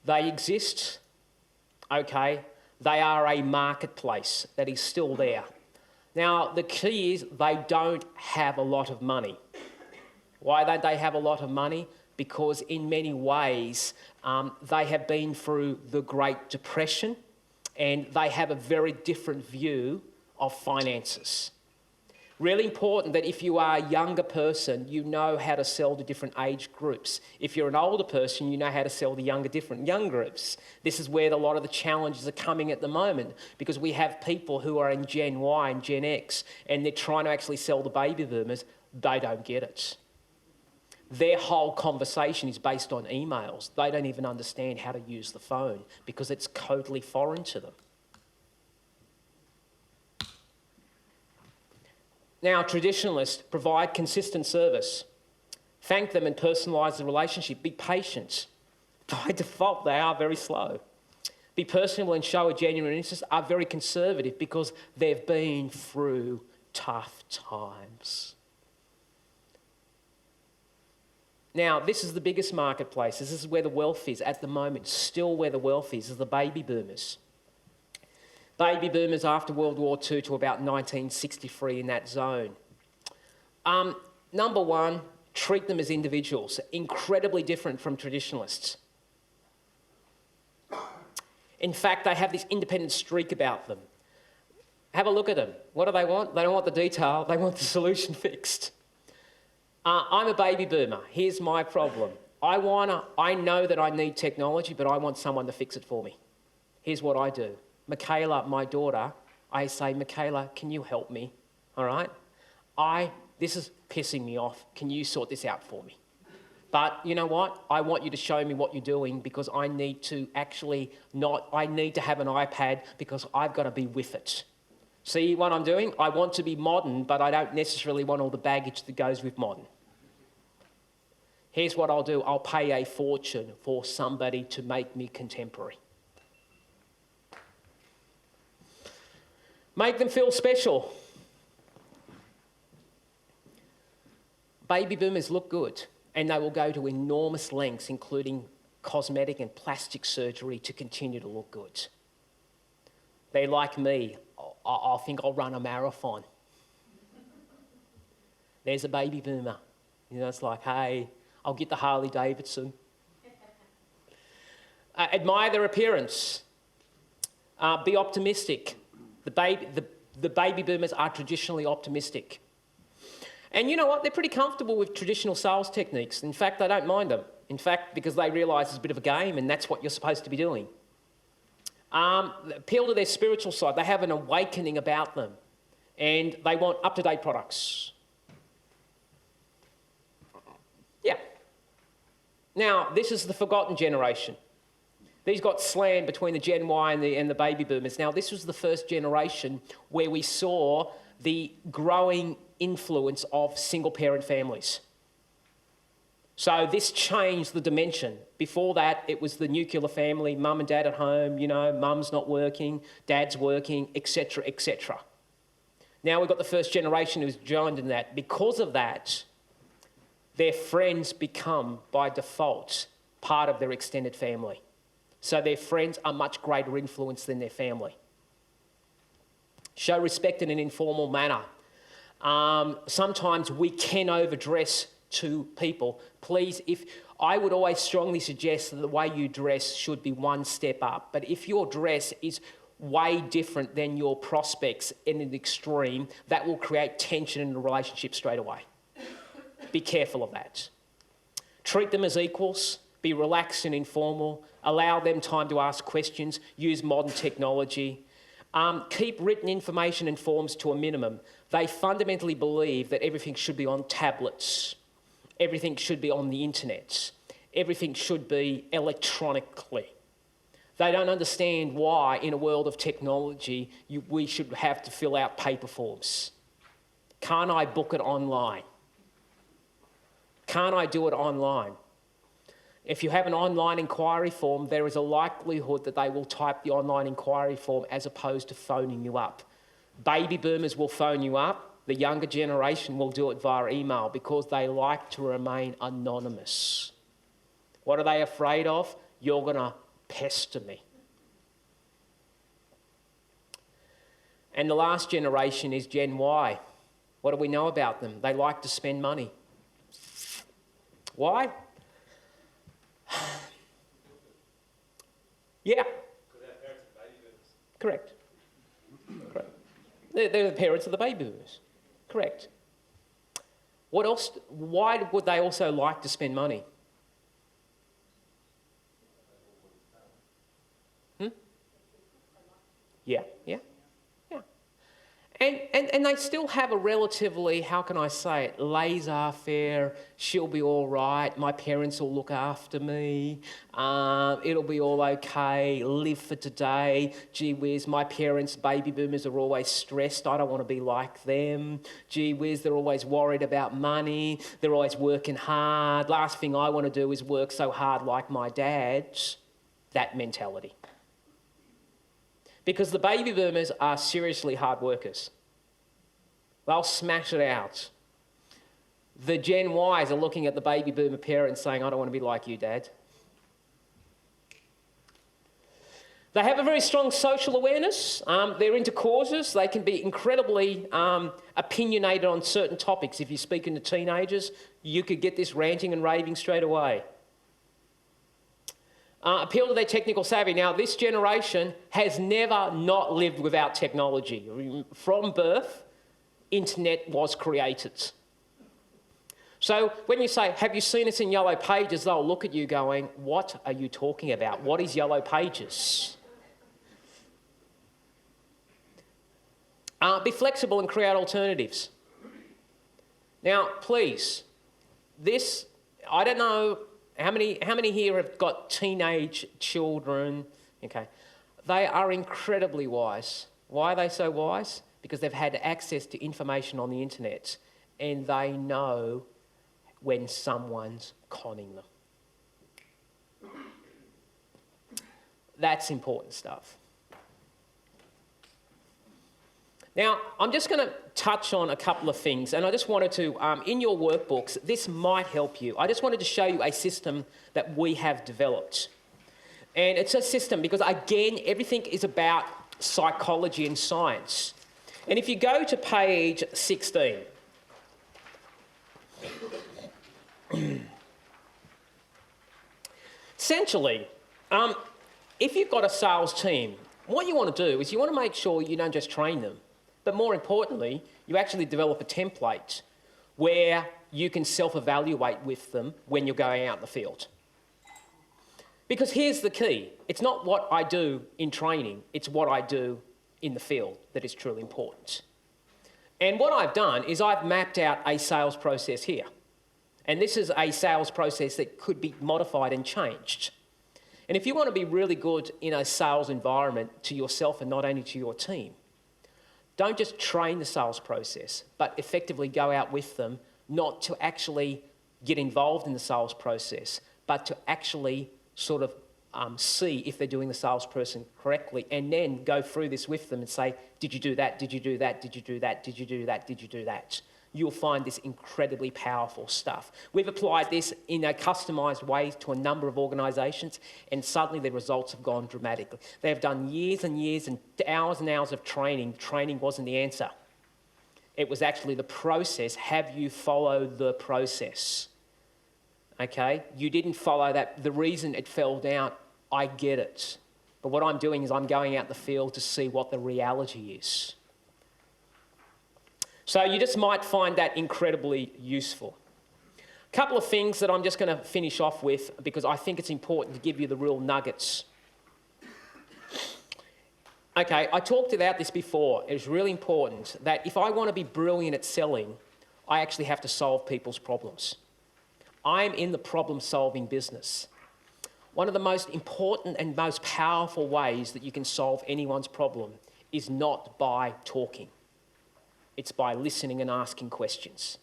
They exist, okay, they are a marketplace that is still there. Now, the key is they don't have a lot of money. Why don't they have a lot of money? Because in many ways, they have been through the Great Depression and they have a very different view of finances. Really important that if you are a younger person, you know how to sell to different age groups. If you're an older person, you know how to sell to different young groups. This is where a lot of the challenges are coming at the moment because we have people who are in Gen Y and Gen X and they're trying to actually sell the baby boomers. They don't get it. Their whole conversation is based on emails. They don't even understand how to use the phone because it's totally foreign to them. Now, traditionalists provide consistent service. Thank them and personalise the relationship. Be patient. By default, they are very slow. Be personable and show a genuine interest are very conservative because they've been through tough times. Now, this is the biggest marketplace. This is where the wealth is at the moment. Still where the wealth is the baby boomers. Baby boomers after World War II to about 1963 in that zone. Number one, treat them as individuals, incredibly different from traditionalists. In fact, they have this independent streak about them. Have a look at them. What do they want? They don't want the detail, they want the solution fixed. I'm a baby boomer. Here's my problem. I know that I need technology, but I want someone to fix it for me. Here's what I do. Michaela, my daughter, I say, Michaela, can you help me? All right? This is pissing me off. Can you sort this out for me? But you know what? I want you to show me what you're doing because I need to have an iPad because I've got to be with it. See what I'm doing? I want to be modern, but I don't necessarily want all the baggage that goes with modern. Here's what I'll do. I'll pay a fortune for somebody to make me contemporary. Make them feel special. Baby boomers look good, and they will go to enormous lengths, including cosmetic and plastic surgery, to continue to look good. They're like me. I think I'll run a marathon. There's a baby boomer. You know, it's like, hey, I'll get the Harley Davidson. Admire their appearance. Be optimistic. The baby boomers are traditionally optimistic. And you know what? They're pretty comfortable with traditional sales techniques. In fact, they don't mind them. In fact, because they realise it's a bit of a game and that's what you're supposed to be doing. Appeal to their spiritual side. They have an awakening about them. And they want up-to-date products. Yeah. Now, this is the forgotten generation. These got slammed between the Gen Y and the baby boomers. Now, this was the first generation where we saw the growing influence of single-parent families. So this changed the dimension. Before that, it was the nuclear family, mum and dad at home, you know, mum's not working, dad's working, etc., etc. Now we've got the first generation who's joined in that. Because of that, their friends become, by default, part of their extended family. So their friends are much greater influence than their family. Show respect in an informal manner. Sometimes we can overdress to people. Please, I would always strongly suggest that the way you dress should be one step up. But if your dress is way different than your prospects in an extreme, that will create tension in the relationship straight away. Be careful of that. Treat them as equals. Be relaxed and informal. Allow them time to ask questions. Use modern technology. Keep written information and forms to a minimum. They fundamentally believe that everything should be on tablets. Everything should be on the internet. Everything should be electronically. They don't understand why, in a world of technology, we should have to fill out paper forms. Can't I book it online? Can't I do it online? If you have an online inquiry form, there is a likelihood that they will type the online inquiry form as opposed to phoning you up. Baby boomers will phone you up. The younger generation will do it via email because they like to remain anonymous. What are they afraid of? You're going to pester me. And the last generation is Gen Y. What do we know about them? They like to spend money. Why? Yeah. Correct. Correct. They're the parents of the baby boomers. Correct. What else? Why would they also like to spend money? Yeah. And they still have a relatively, how can I say it, laissez-faire, she'll be all right, my parents will look after me, it'll be all okay, live for today, gee whiz, my parents, baby boomers, are always stressed, I don't want to be like them, gee whiz, they're always worried about money, they're always working hard, last thing I want to do is work so hard like my dad's, that mentality. Because the baby boomers are seriously hard workers. They'll smash it out. The Gen Ys are looking at the baby boomer parents saying, I don't want to be like you, Dad. They have a very strong social awareness. They're into causes. They can be incredibly opinionated on certain topics. If you're speaking to teenagers, you could get this ranting and raving straight away. Appeal to their technical savvy. Now, this generation has never not lived without technology. From birth, internet was created. So when you say, have you seen us in Yellow Pages, they'll look at you going, what are you talking about? What is Yellow Pages? Be flexible and create alternatives. Now, please, this, I don't know, how many here have got teenage children? Okay. They are incredibly wise. Why are they so wise? Because they've had access to information on the internet and they know when someone's conning them. That's important stuff. Now, I'm just going to touch on a couple of things, and I just wanted to, in your workbooks, this might help you. I just wanted to show you a system that we have developed. And it's a system because, again, everything is about psychology and science. And if you go to page 16, essentially, if you've got a sales team, what you want to do is you want to make sure you don't just train them, but more importantly, you actually develop a template where you can self-evaluate with them when you're going out in the field. Because here's the key. It's not what I do in training, it's what I do in the field that is truly important. And what I've done is I've mapped out a sales process here. And this is a sales process that could be modified and changed. And if you want to be really good in a sales environment to yourself and not only to your team, don't just train the sales process, but effectively go out with them, not to actually get involved in the sales process, but to actually sort of see if they're doing the salesperson correctly, and then go through this with them and say, did you do that, did you do that, did you do that, did you do that, did you do that? You'll find this incredibly powerful stuff. We've applied this in a customised way to a number of organisations, and suddenly the results have gone dramatically. They've done years and years and hours of training. Training wasn't the answer. It was actually the process. Have you followed the process? Okay? You didn't follow that. The reason it fell down, I get it. But what I'm doing is I'm going out in the field to see what the reality is. So you just might find that incredibly useful. A couple of things that I'm just going to finish off with because I think it's important to give you the real nuggets. Okay, I talked about this before. It's really important that if I want to be brilliant at selling, I actually have to solve people's problems. I'm in the problem-solving business. One of the most important and most powerful ways that you can solve anyone's problem is not by talking. It's by listening and asking questions.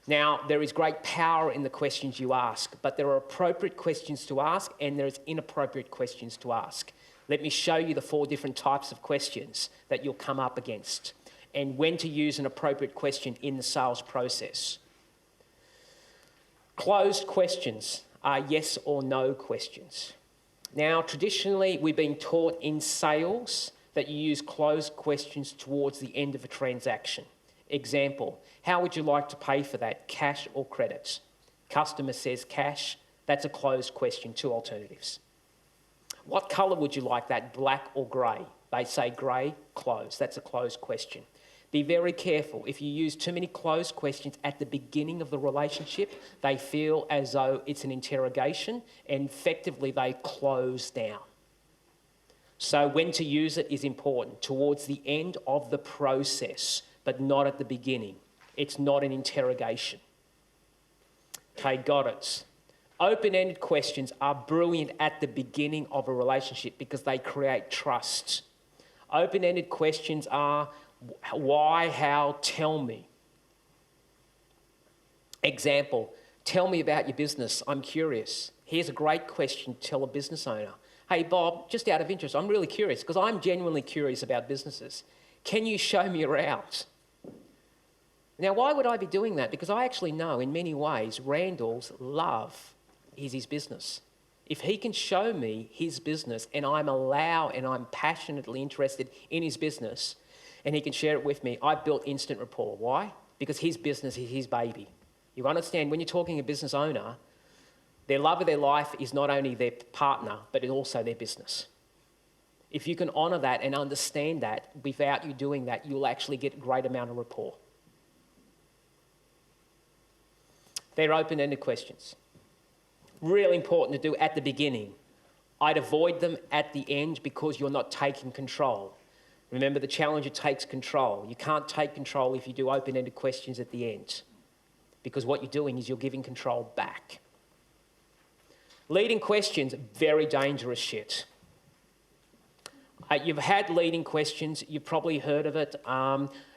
Now, there is great power in the questions you ask, but there are appropriate questions to ask and there is inappropriate questions to ask. Let me show you the 4 different types of questions that you'll come up against and when to use an appropriate question in the sales process. Closed questions are yes or no questions. Now, traditionally, we've been taught in sales that you use closed questions towards the end of a transaction. Example, how would you like to pay for that, cash or credit? Customer says cash, that's a closed question, 2 alternatives. What colour would you like that, black or grey? They say grey, closed, that's a closed question. Be very careful. If you use too many closed questions at the beginning of the relationship, they feel as though it's an interrogation and effectively they close down. So when to use it is important, towards the end of the process, but not at the beginning. It's not an interrogation. Okay, got it. Open-ended questions are brilliant at the beginning of a relationship because they create trust. Open-ended questions are why, how, tell me. Example, tell me about your business, I'm curious. Here's a great question to tell a business owner. Hey Bob, just out of interest, I'm really curious because I'm genuinely curious about businesses. Can you show me around? Now, why would I be doing that? Because I actually know in many ways Randall's love is his business. If he can show me his business and I'm passionately interested in his business and he can share it with me, I've built instant rapport. Why? Because his business is his baby. You understand, when you're talking a business owner, their love of their life is not only their partner, but it's also their business. If you can honour that and understand that, without you doing that, you'll actually get a great amount of rapport. They're open-ended questions. Really important to do at the beginning. I'd avoid them at the end because you're not taking control. Remember, the challenger takes control. You can't take control if you do open-ended questions at the end, because what you're doing is you're giving control back. Leading questions, very dangerous shit. You've had leading questions, you've probably heard of it.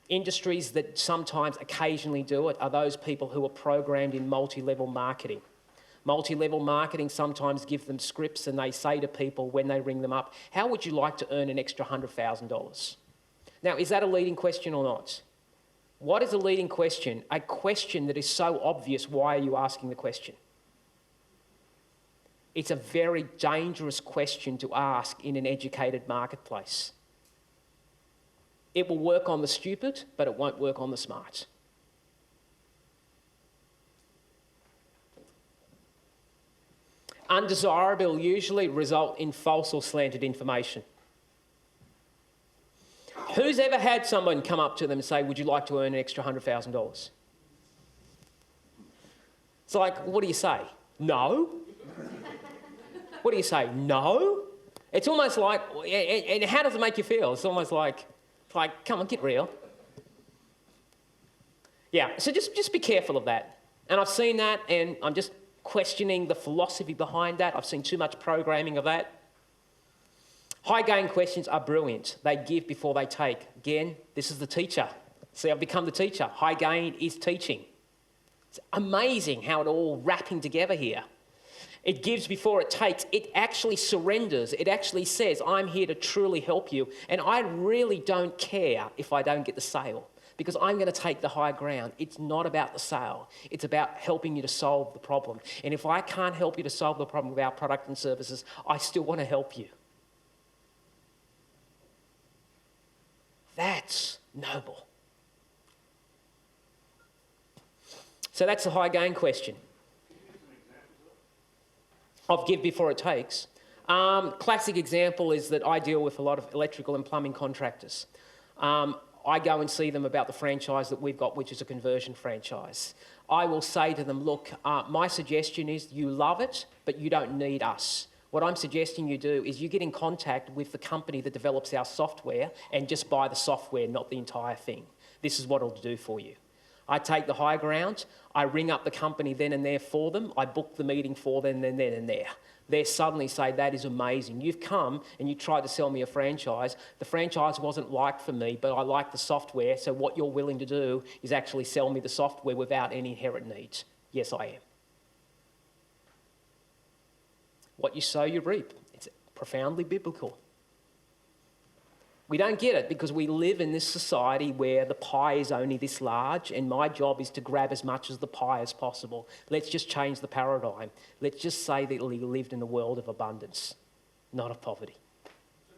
Industries that sometimes occasionally do it are those people who are programmed in multi-level marketing. Multi-level marketing sometimes give them scripts and they say to people when they ring them up, how would you like to earn an extra $100,000? Now, is that a leading question or not? What is a leading question? A question that is so obvious, why are you asking the question? It's a very dangerous question to ask in an educated marketplace. It will work on the stupid, but it won't work on the smart. Undesirable usually result in false or slanted information. Who's ever had someone come up to them and say, would you like to earn an extra $100,000? It's like, what do you say? No? What do you say? No? It's almost like, and how does it make you feel? It's almost like, come on, get real. Yeah, so just be careful of that. And I've seen that, and I'm just questioning the philosophy behind that. I've seen too much programming of that. High-gain questions are brilliant. They give before they take. Again, this is the teacher. See, I've become the teacher. High-gain is teaching. It's amazing how it all wrapping together here. It gives before it takes. It actually surrenders. It actually says, I'm here to truly help you, and I really don't care if I don't get the sale, because I'm going to take the high ground. It's not about the sale. It's about helping you to solve the problem. And if I can't help you to solve the problem with our product and services, I still want to help you. That's noble. So that's the high gain question. Of give before it takes. Classic example is that I deal with a lot of electrical and plumbing contractors. I go and see them about the franchise that we've got, which is a conversion franchise. I will say to them, look, my suggestion is you love it, but you don't need us. What I'm suggesting you do is you get in contact with the company that develops our software and just buy the software, not the entire thing. This is what it'll do for you. I take the high ground, I ring up the company then and there for them, I book the meeting for them then and there. They suddenly say, that is amazing. You've come and you tried to sell me a franchise. The franchise wasn't liked for me, but I like the software, so what you're willing to do is actually sell me the software without any inherent needs. Yes, I am. What you sow, you reap. It's profoundly biblical. We don't get it because we live in this society where the pie is only this large, and my job is to grab as much of the pie as possible. Let's just change the paradigm. Let's just say that we lived in a world of abundance, not of poverty. I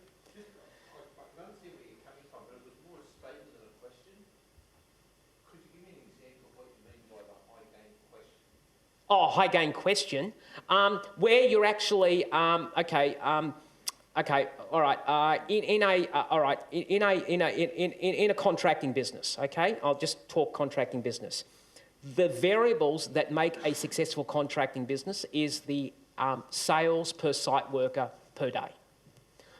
understand where you're coming from, but it was more a statement than a question. Could you give me an example of what you mean by the high gain question? Oh, high gain question. Where you're actually, okay, all right. In a contracting business, okay? I'll just talk contracting business. The variables that make a successful contracting business is the sales per site worker per day.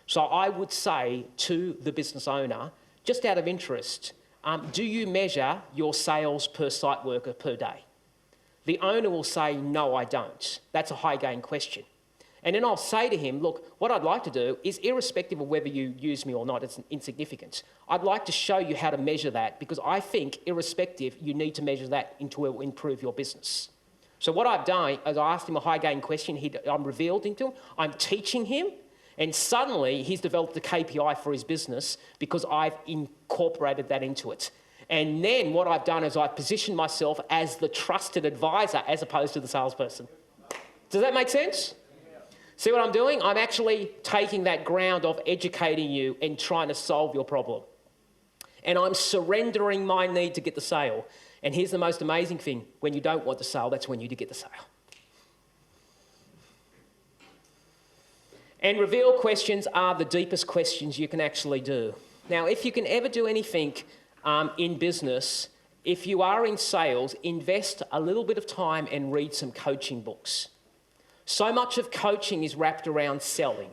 So I would say to the business owner, just out of interest, do you measure your sales per site worker per day? The owner will say, no, I don't. That's a high gain question. And then I'll say to him, look, what I'd like to do is, irrespective of whether you use me or not, it's insignificant. I'd like to show you how to measure that, because I think, irrespective, you need to measure that to improve your business. So what I've done is I asked him a high gain question. I'm revealed into him. I'm teaching him. And suddenly he's developed a KPI for his business because I've incorporated that into it. And then what I've done is I've positioned myself as the trusted advisor as opposed to the salesperson. Does that make sense? See what I'm doing? I'm actually taking that ground of educating you and trying to solve your problem. And I'm surrendering my need to get the sale. And here's the most amazing thing. When you don't want the sale, that's when you do get the sale. And reveal questions are the deepest questions you can actually do. Now, if you can ever do anything in business, if you are in sales, invest a little bit of time and read some coaching books. So much of coaching is wrapped around selling.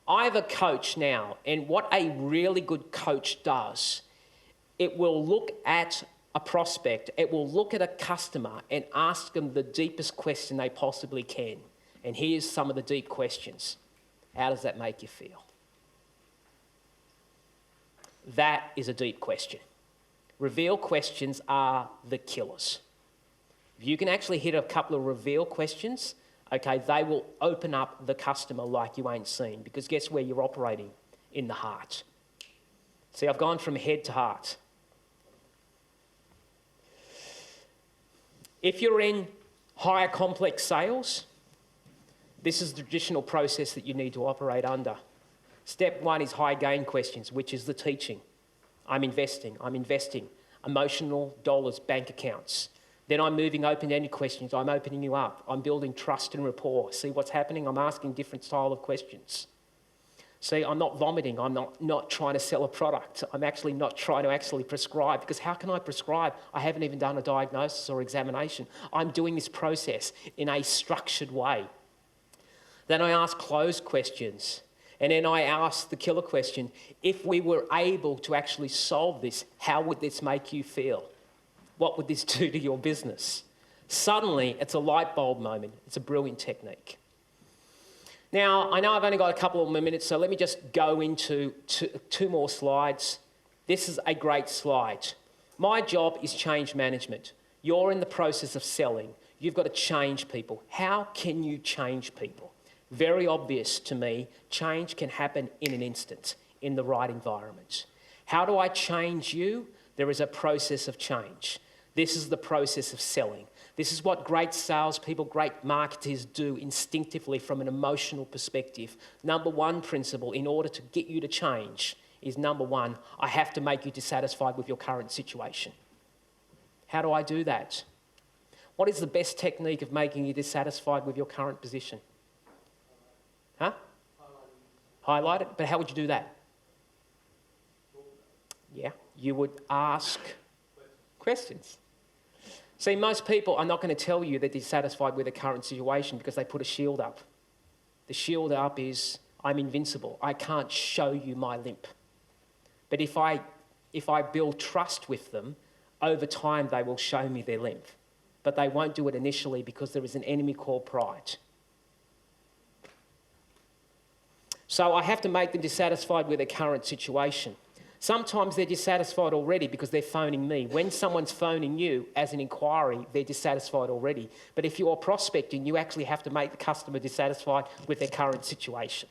I have a coach now, and what a really good coach does, it will look at a prospect, it will look at a customer and ask them the deepest question they possibly can. And here's some of the deep questions. How does that make you feel? That is a deep question. Reveal questions are the killers. If you can actually hit a couple of reveal questions, okay, they will open up the customer like you ain't seen, because guess where you're operating? In the heart. See, I've gone from head to heart. If you're in higher complex sales, this is the traditional process that you need to operate under. Step one is high gain questions, which is the teaching. I'm investing. Emotional dollars, bank accounts. Then I'm moving open-ended questions. I'm opening you up. I'm building trust and rapport. See what's happening? I'm asking different style of questions. See, I'm not vomiting. I'm not trying to sell a product. I'm actually not trying to actually prescribe, because how can I prescribe? I haven't even done a diagnosis or examination. I'm doing this process in a structured way. Then I ask closed questions. And then I ask the killer question, if we were able to actually solve this, how would this make you feel? What would this do to your business? Suddenly, it's a light bulb moment. It's a brilliant technique. Now, I know I've only got a couple of more minutes, so let me just go into two more slides. This is a great slide. My job is change management. You're in the process of selling. You've got to change people. How can you change people? Very obvious to me, change can happen in an instant, in the right environment. How do I change you? There is a process of change. This is the process of selling. This is what great salespeople, great marketers do instinctively from an emotional perspective. Number one principle in order to get you to change is, number one, I have to make you dissatisfied with your current situation. How do I do that? What is the best technique of making you dissatisfied with your current position? Huh? Highlight it? But how would you do that? Yeah, you would ask questions. See, most people are not going to tell you they're dissatisfied with the current situation because they put a shield up. The shield up is, I'm invincible. I can't show you my limp. But if I build trust with them, over time they will show me their limp. But they won't do it initially because there is an enemy called pride. So I have to make them dissatisfied with their current situation. Sometimes they're dissatisfied already because they're phoning me. When someone's phoning you as an inquiry, they're dissatisfied already. But if you're prospecting, you actually have to make the customer dissatisfied with their current situation.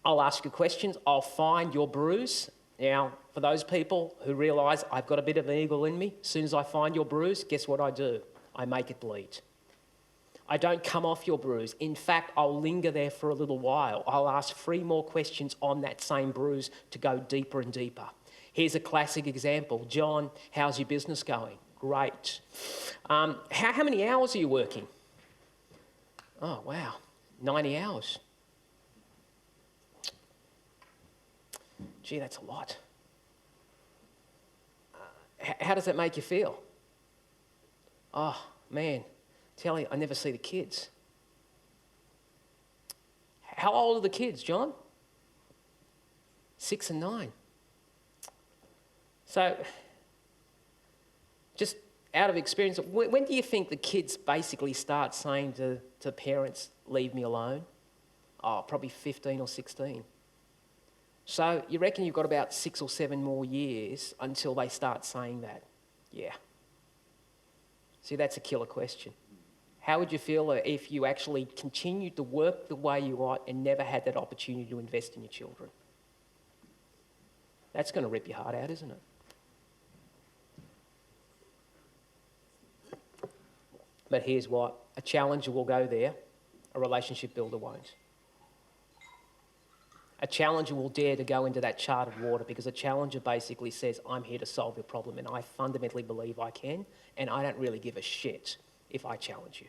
I'll ask you questions. I'll find your bruise. Now, for those people who realise I've got a bit of an eagle in me, as soon as I find your bruise, guess what I do? I make it bleed. I don't come off your bruise. In fact, I'll linger there for a little while. I'll ask 3 more questions on that same bruise to go deeper and deeper. Here's a classic example. John, how's your business going? Great. How many hours are you working? Oh, wow, 90 hours. Gee, that's a lot. How does that make you feel? Oh, man. Tell you, I never see the kids. How old are the kids, John? 6 and 9. So, just out of experience, when do you think the kids basically start saying to parents, leave me alone? Oh, probably 15 or 16. So you reckon you've got about 6 or 7 more years until they start saying that? Yeah. See, that's a killer question. How would you feel if you actually continued to work the way you are and never had that opportunity to invest in your children? That's going to rip your heart out, isn't it? But here's what. A challenger will go there, a relationship builder won't. A challenger will dare to go into that charted water because a challenger basically says, I'm here to solve your problem, and I fundamentally believe I can, and I don't really give a shit if I challenge you.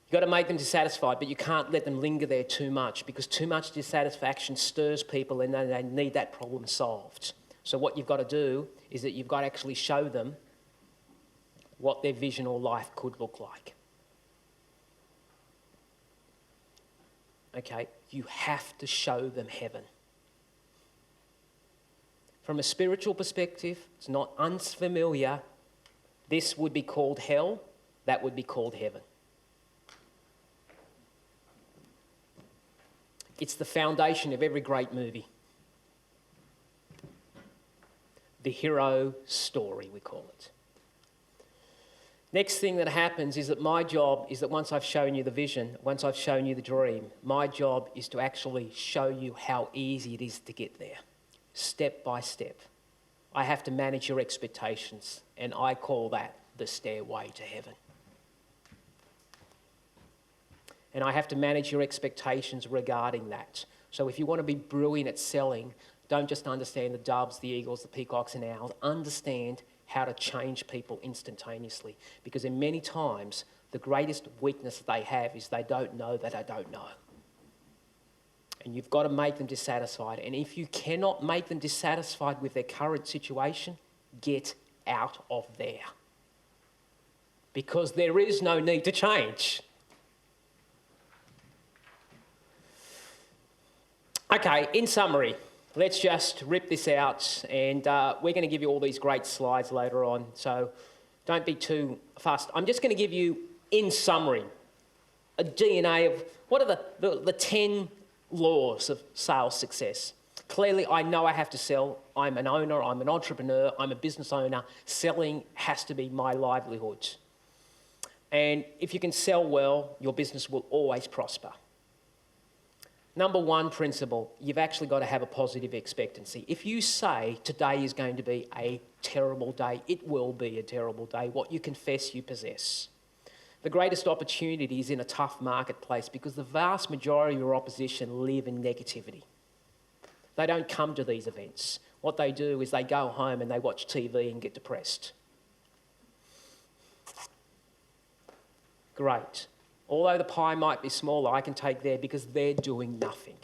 You've got to make them dissatisfied, but you can't let them linger there too much because too much dissatisfaction stirs people and they need that problem solved. So what you've got to do is that you've got to actually show them what their vision or life could look like. Okay, you have to show them heaven. From a spiritual perspective, it's not unfamiliar. This would be called hell, that would be called heaven. It's the foundation of every great movie. The hero story, we call it. Next thing that happens is that my job is that once I've shown you the vision, once I've shown you the dream, my job is to actually show you how easy it is to get there, step by step. I have to manage your expectations, and I call that the stairway to heaven. And I have to manage your expectations regarding that. So if you want to be brilliant at selling, don't just understand the doves, the eagles, the peacocks and owls. Understand how to change people instantaneously. Because in many times, the greatest weakness that they have is they don't know that I don't know. And you've got to make them dissatisfied. And if you cannot make them dissatisfied with their current situation, get out of there. Because there is no need to change. Okay, in summary, let's just rip this out, and we're going to give you all these great slides later on, so don't be too fussed. I'm just going to give you, in summary, a DNA of what are the 10 laws of sales success. Clearly, I know I have to sell. I'm an owner, I'm an entrepreneur, I'm a business owner. Selling has to be my livelihood. And if you can sell well, your business will always prosper. Number one principle, you've actually got to have a positive expectancy. If you say today is going to be a terrible day, it will be a terrible day. What you confess, you possess. The greatest opportunity is in a tough marketplace because the vast majority of your opposition live in negativity. They don't come to these events. What they do is they go home and they watch TV and get depressed. Great. Although the pie might be smaller, I can take there because they're doing nothing.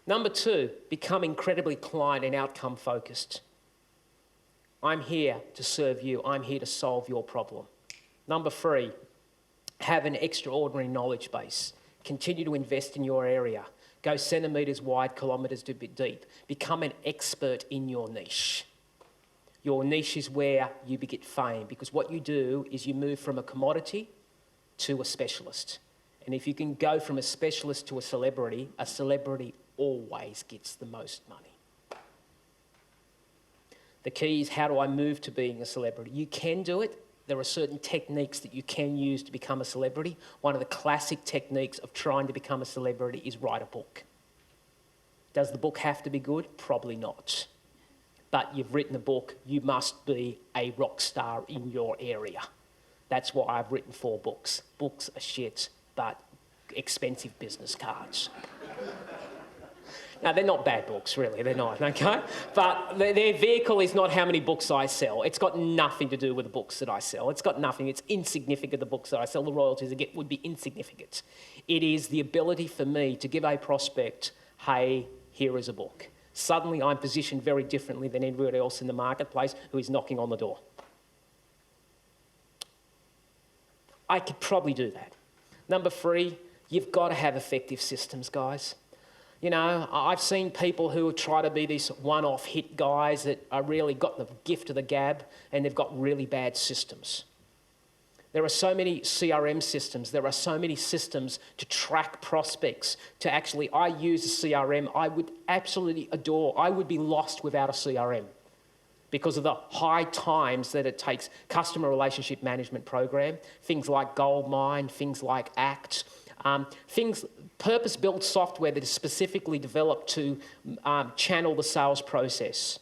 Number two, become incredibly client and outcome focused. I'm here to serve you. I'm here to solve your problem. Number three, have an extraordinary knowledge base. Continue to invest in your area. Go centimetres wide, kilometres deep. Become an expert in your niche. Your niche is where you get fame because what you do is you move from a commodity to a specialist. And if you can go from a specialist to a celebrity always gets the most money. The key is how do I move to being a celebrity? You can do it. There are certain techniques that you can use to become a celebrity. One of the classic techniques of trying to become a celebrity is write a book. Does the book have to be good? Probably not. But you've written a book, you must be a rock star in your area. That's why I've written 4 books. Books are shit, but expensive business cards. Now, they're not bad books, really, they're not, okay? But their vehicle is not how many books I sell. It's got nothing to do with the books that I sell. It's got nothing. It's insignificant, the books that I sell. The royalties I get would be insignificant. It is the ability for me to give a prospect, hey, here is a book. Suddenly I'm positioned very differently than everybody else in the marketplace who is knocking on the door. I could probably do that. Number 3, you've got to have effective systems, guys. You know, I've seen people who try to be these one-off hit guys that are really got the gift of the gab and they've got really bad systems. There are so many CRM systems. There are so many systems to track prospects. I use a CRM I would absolutely adore. I would be lost without a CRM because of the high times that it takes. Customer relationship management program, things like Goldmine, things like ACT, purpose-built software that is specifically developed to channel the sales process,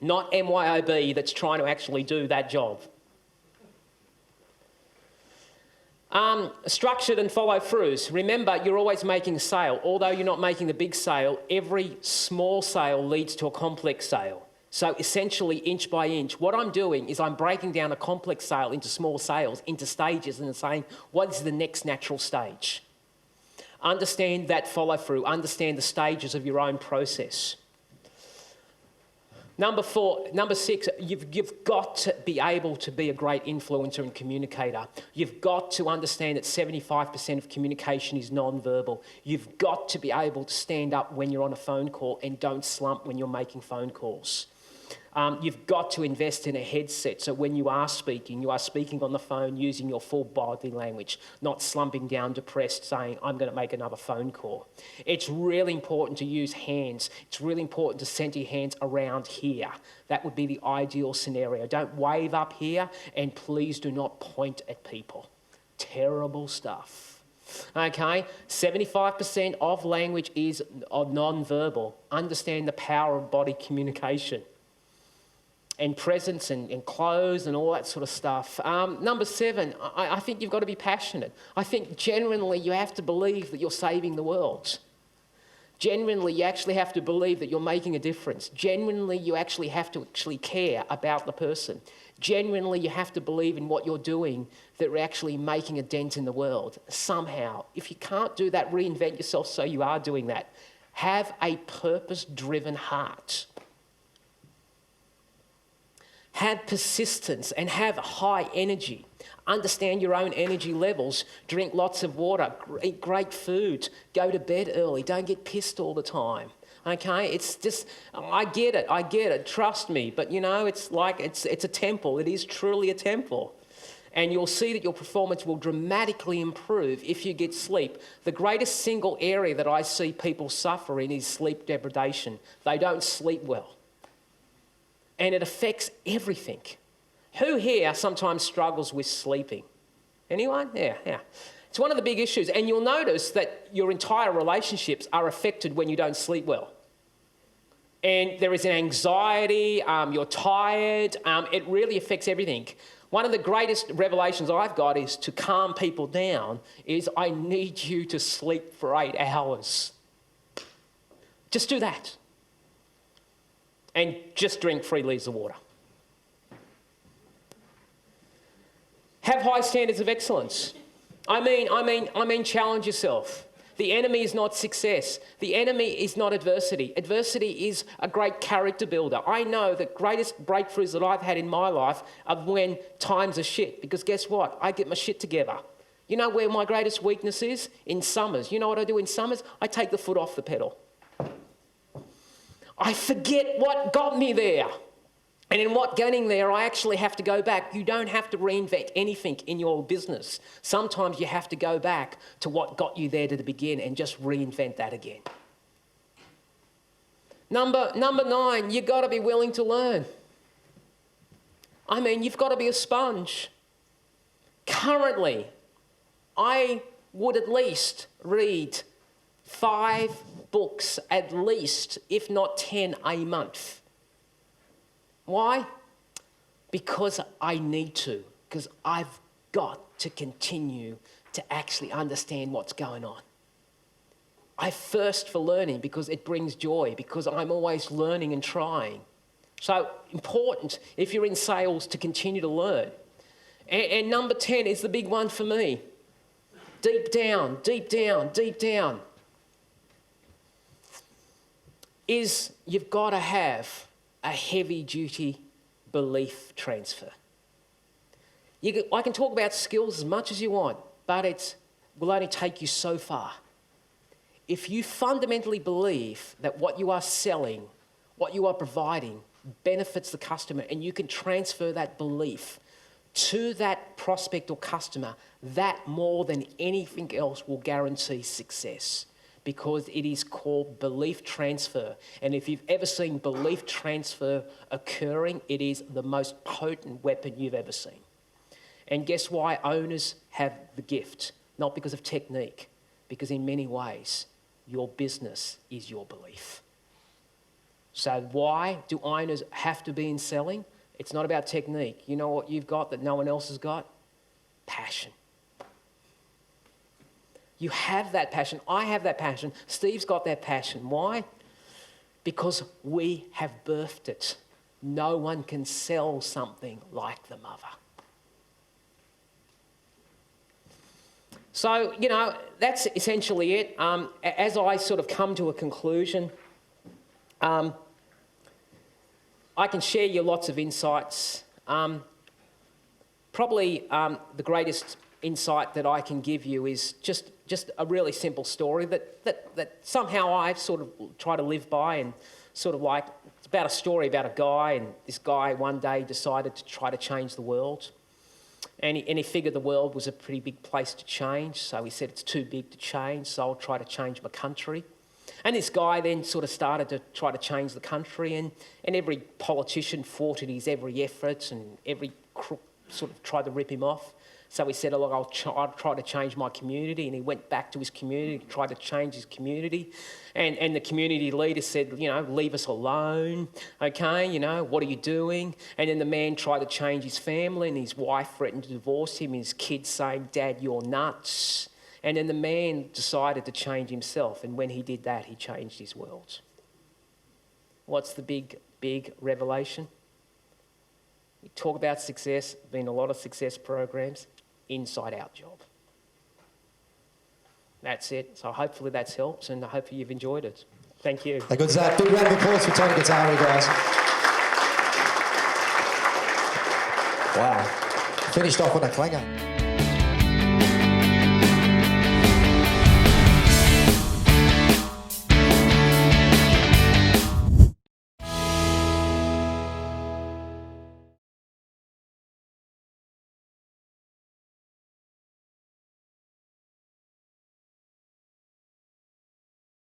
not MYOB that's trying to actually do that job. Structured and follow-throughs. Remember, you're always making a sale. Although you're not making the big sale, every small sale leads to a complex sale. So essentially, inch by inch, what I'm doing is I'm breaking down a complex sale into small sales, into stages, and saying, what is the next natural stage? Understand that follow-through. Understand the stages of your own process. Number 6, you've got to be able to be a great influencer and communicator. You've got to understand that 75% of communication is non-verbal. You've got to be able to stand up when you're on a phone call and don't slump when you're making phone calls. You've got to invest in a headset so when you are speaking on the phone using your full body language, not slumping down depressed saying, I'm going to make another phone call. It's really important to use hands. It's really important to center your hands around here. That would be the ideal scenario. Don't wave up here, and please do not point at people. Terrible stuff. Okay, 75% of language is non-verbal. Understand the power of body communication and presence and clothes and all that sort of stuff. Number 7, I think you've got to be passionate. I think genuinely you have to believe that you're saving the world. Genuinely, you actually have to believe that you're making a difference. Genuinely, you actually have to care about the person. Genuinely, you have to believe in what you're doing, that you're actually making a dent in the world somehow. If you can't do that, reinvent yourself so you are doing that. Have a purpose-driven heart. Have persistence and have high energy. Understand your own energy levels. Drink lots of water. Eat great food. Go to bed early. Don't get pissed all the time. Okay? It's just, I get it. Trust me. But you know, it's like, it's a temple. It is truly a temple. And you'll see that your performance will dramatically improve if you get sleep. The greatest single area that I see people suffer in is sleep deprivation. They don't sleep well. And it affects everything. Who here sometimes struggles with sleeping? Anyone? Yeah. It's one of the big issues. And you'll notice that your entire relationships are affected when you don't sleep well. And there is an anxiety, you're tired, it really affects everything. One of the greatest revelations I've got is to calm people down is I need you to sleep for 8 hours. Just do that. And just drink 3 litres of water. Have high standards of excellence. I mean, challenge yourself. The enemy is not success. The enemy is not adversity. Adversity is a great character builder. I know the greatest breakthroughs that I've had in my life are when times are shit, because guess what? I get my shit together. You know where my greatest weakness is? In summers. You know what I do in summers? I take the foot off the pedal. I forget what got me there. And in what getting there, I actually have to go back. You don't have to reinvent anything in your business. Sometimes you have to go back to what got you there to the begin and just reinvent that again. Number 9, you've got to be willing to learn. I mean, you've got to be a sponge. Currently, I would at least read 5 books at least, if not 10 a month. Why? Because I need to, because I've got to continue to actually understand what's going on. I thirst for learning because it brings joy, because I'm always learning and trying. So important if you're in sales to continue to learn. And number 10 is the big one for me. Deep down, is you've got to have a heavy-duty belief transfer. I can talk about skills as much as you want, but it will only take you so far. If you fundamentally believe that what you are selling, what you are providing, benefits the customer, and you can transfer that belief to that prospect or customer, that more than anything else will guarantee success, because it is called belief transfer. And if you've ever seen belief transfer occurring, it is the most potent weapon you've ever seen. And guess why owners have the gift? Not because of technique, because in many ways, your business is your belief. So why do owners have to be in selling? It's not about technique. You know what you've got that no one else has got? Passion. You have that passion. I have that passion. Steve's got that passion. Why? Because we have birthed it. No one can sell something like the mother. So, you know, that's essentially it. As I sort of come to a conclusion, I can share you lots of insights. Probably the greatest insight that I can give you is just a really simple story that somehow I sort of try to live by, and sort of like, it's about a story about a guy, and this guy one day decided to try to change the world. And he figured the world was a pretty big place to change, so he said, it's too big to change, so I'll try to change my country. And this guy then sort of started to try to change the country, and every politician fought at his every effort, and every crook sort of tried to rip him off. So he said, oh, look, I'll try to change my community. And he went back to his community, tried to change his community. And the community leader said, you know, leave us alone, okay, you know, what are you doing? And then the man tried to change his family, and his wife threatened to divorce him, and his kids saying, Dad, you're nuts. And then the man decided to change himself, and when he did that, he changed his world. What's the big revelation? We talk about success, been a lot of success programs, inside-out job. That's it. So hopefully that's helped, and I hope you've enjoyed it. Thank you. Hey, good stuff. Big round of applause for Tony Gattari, guys. Wow. Finished off on a clanger.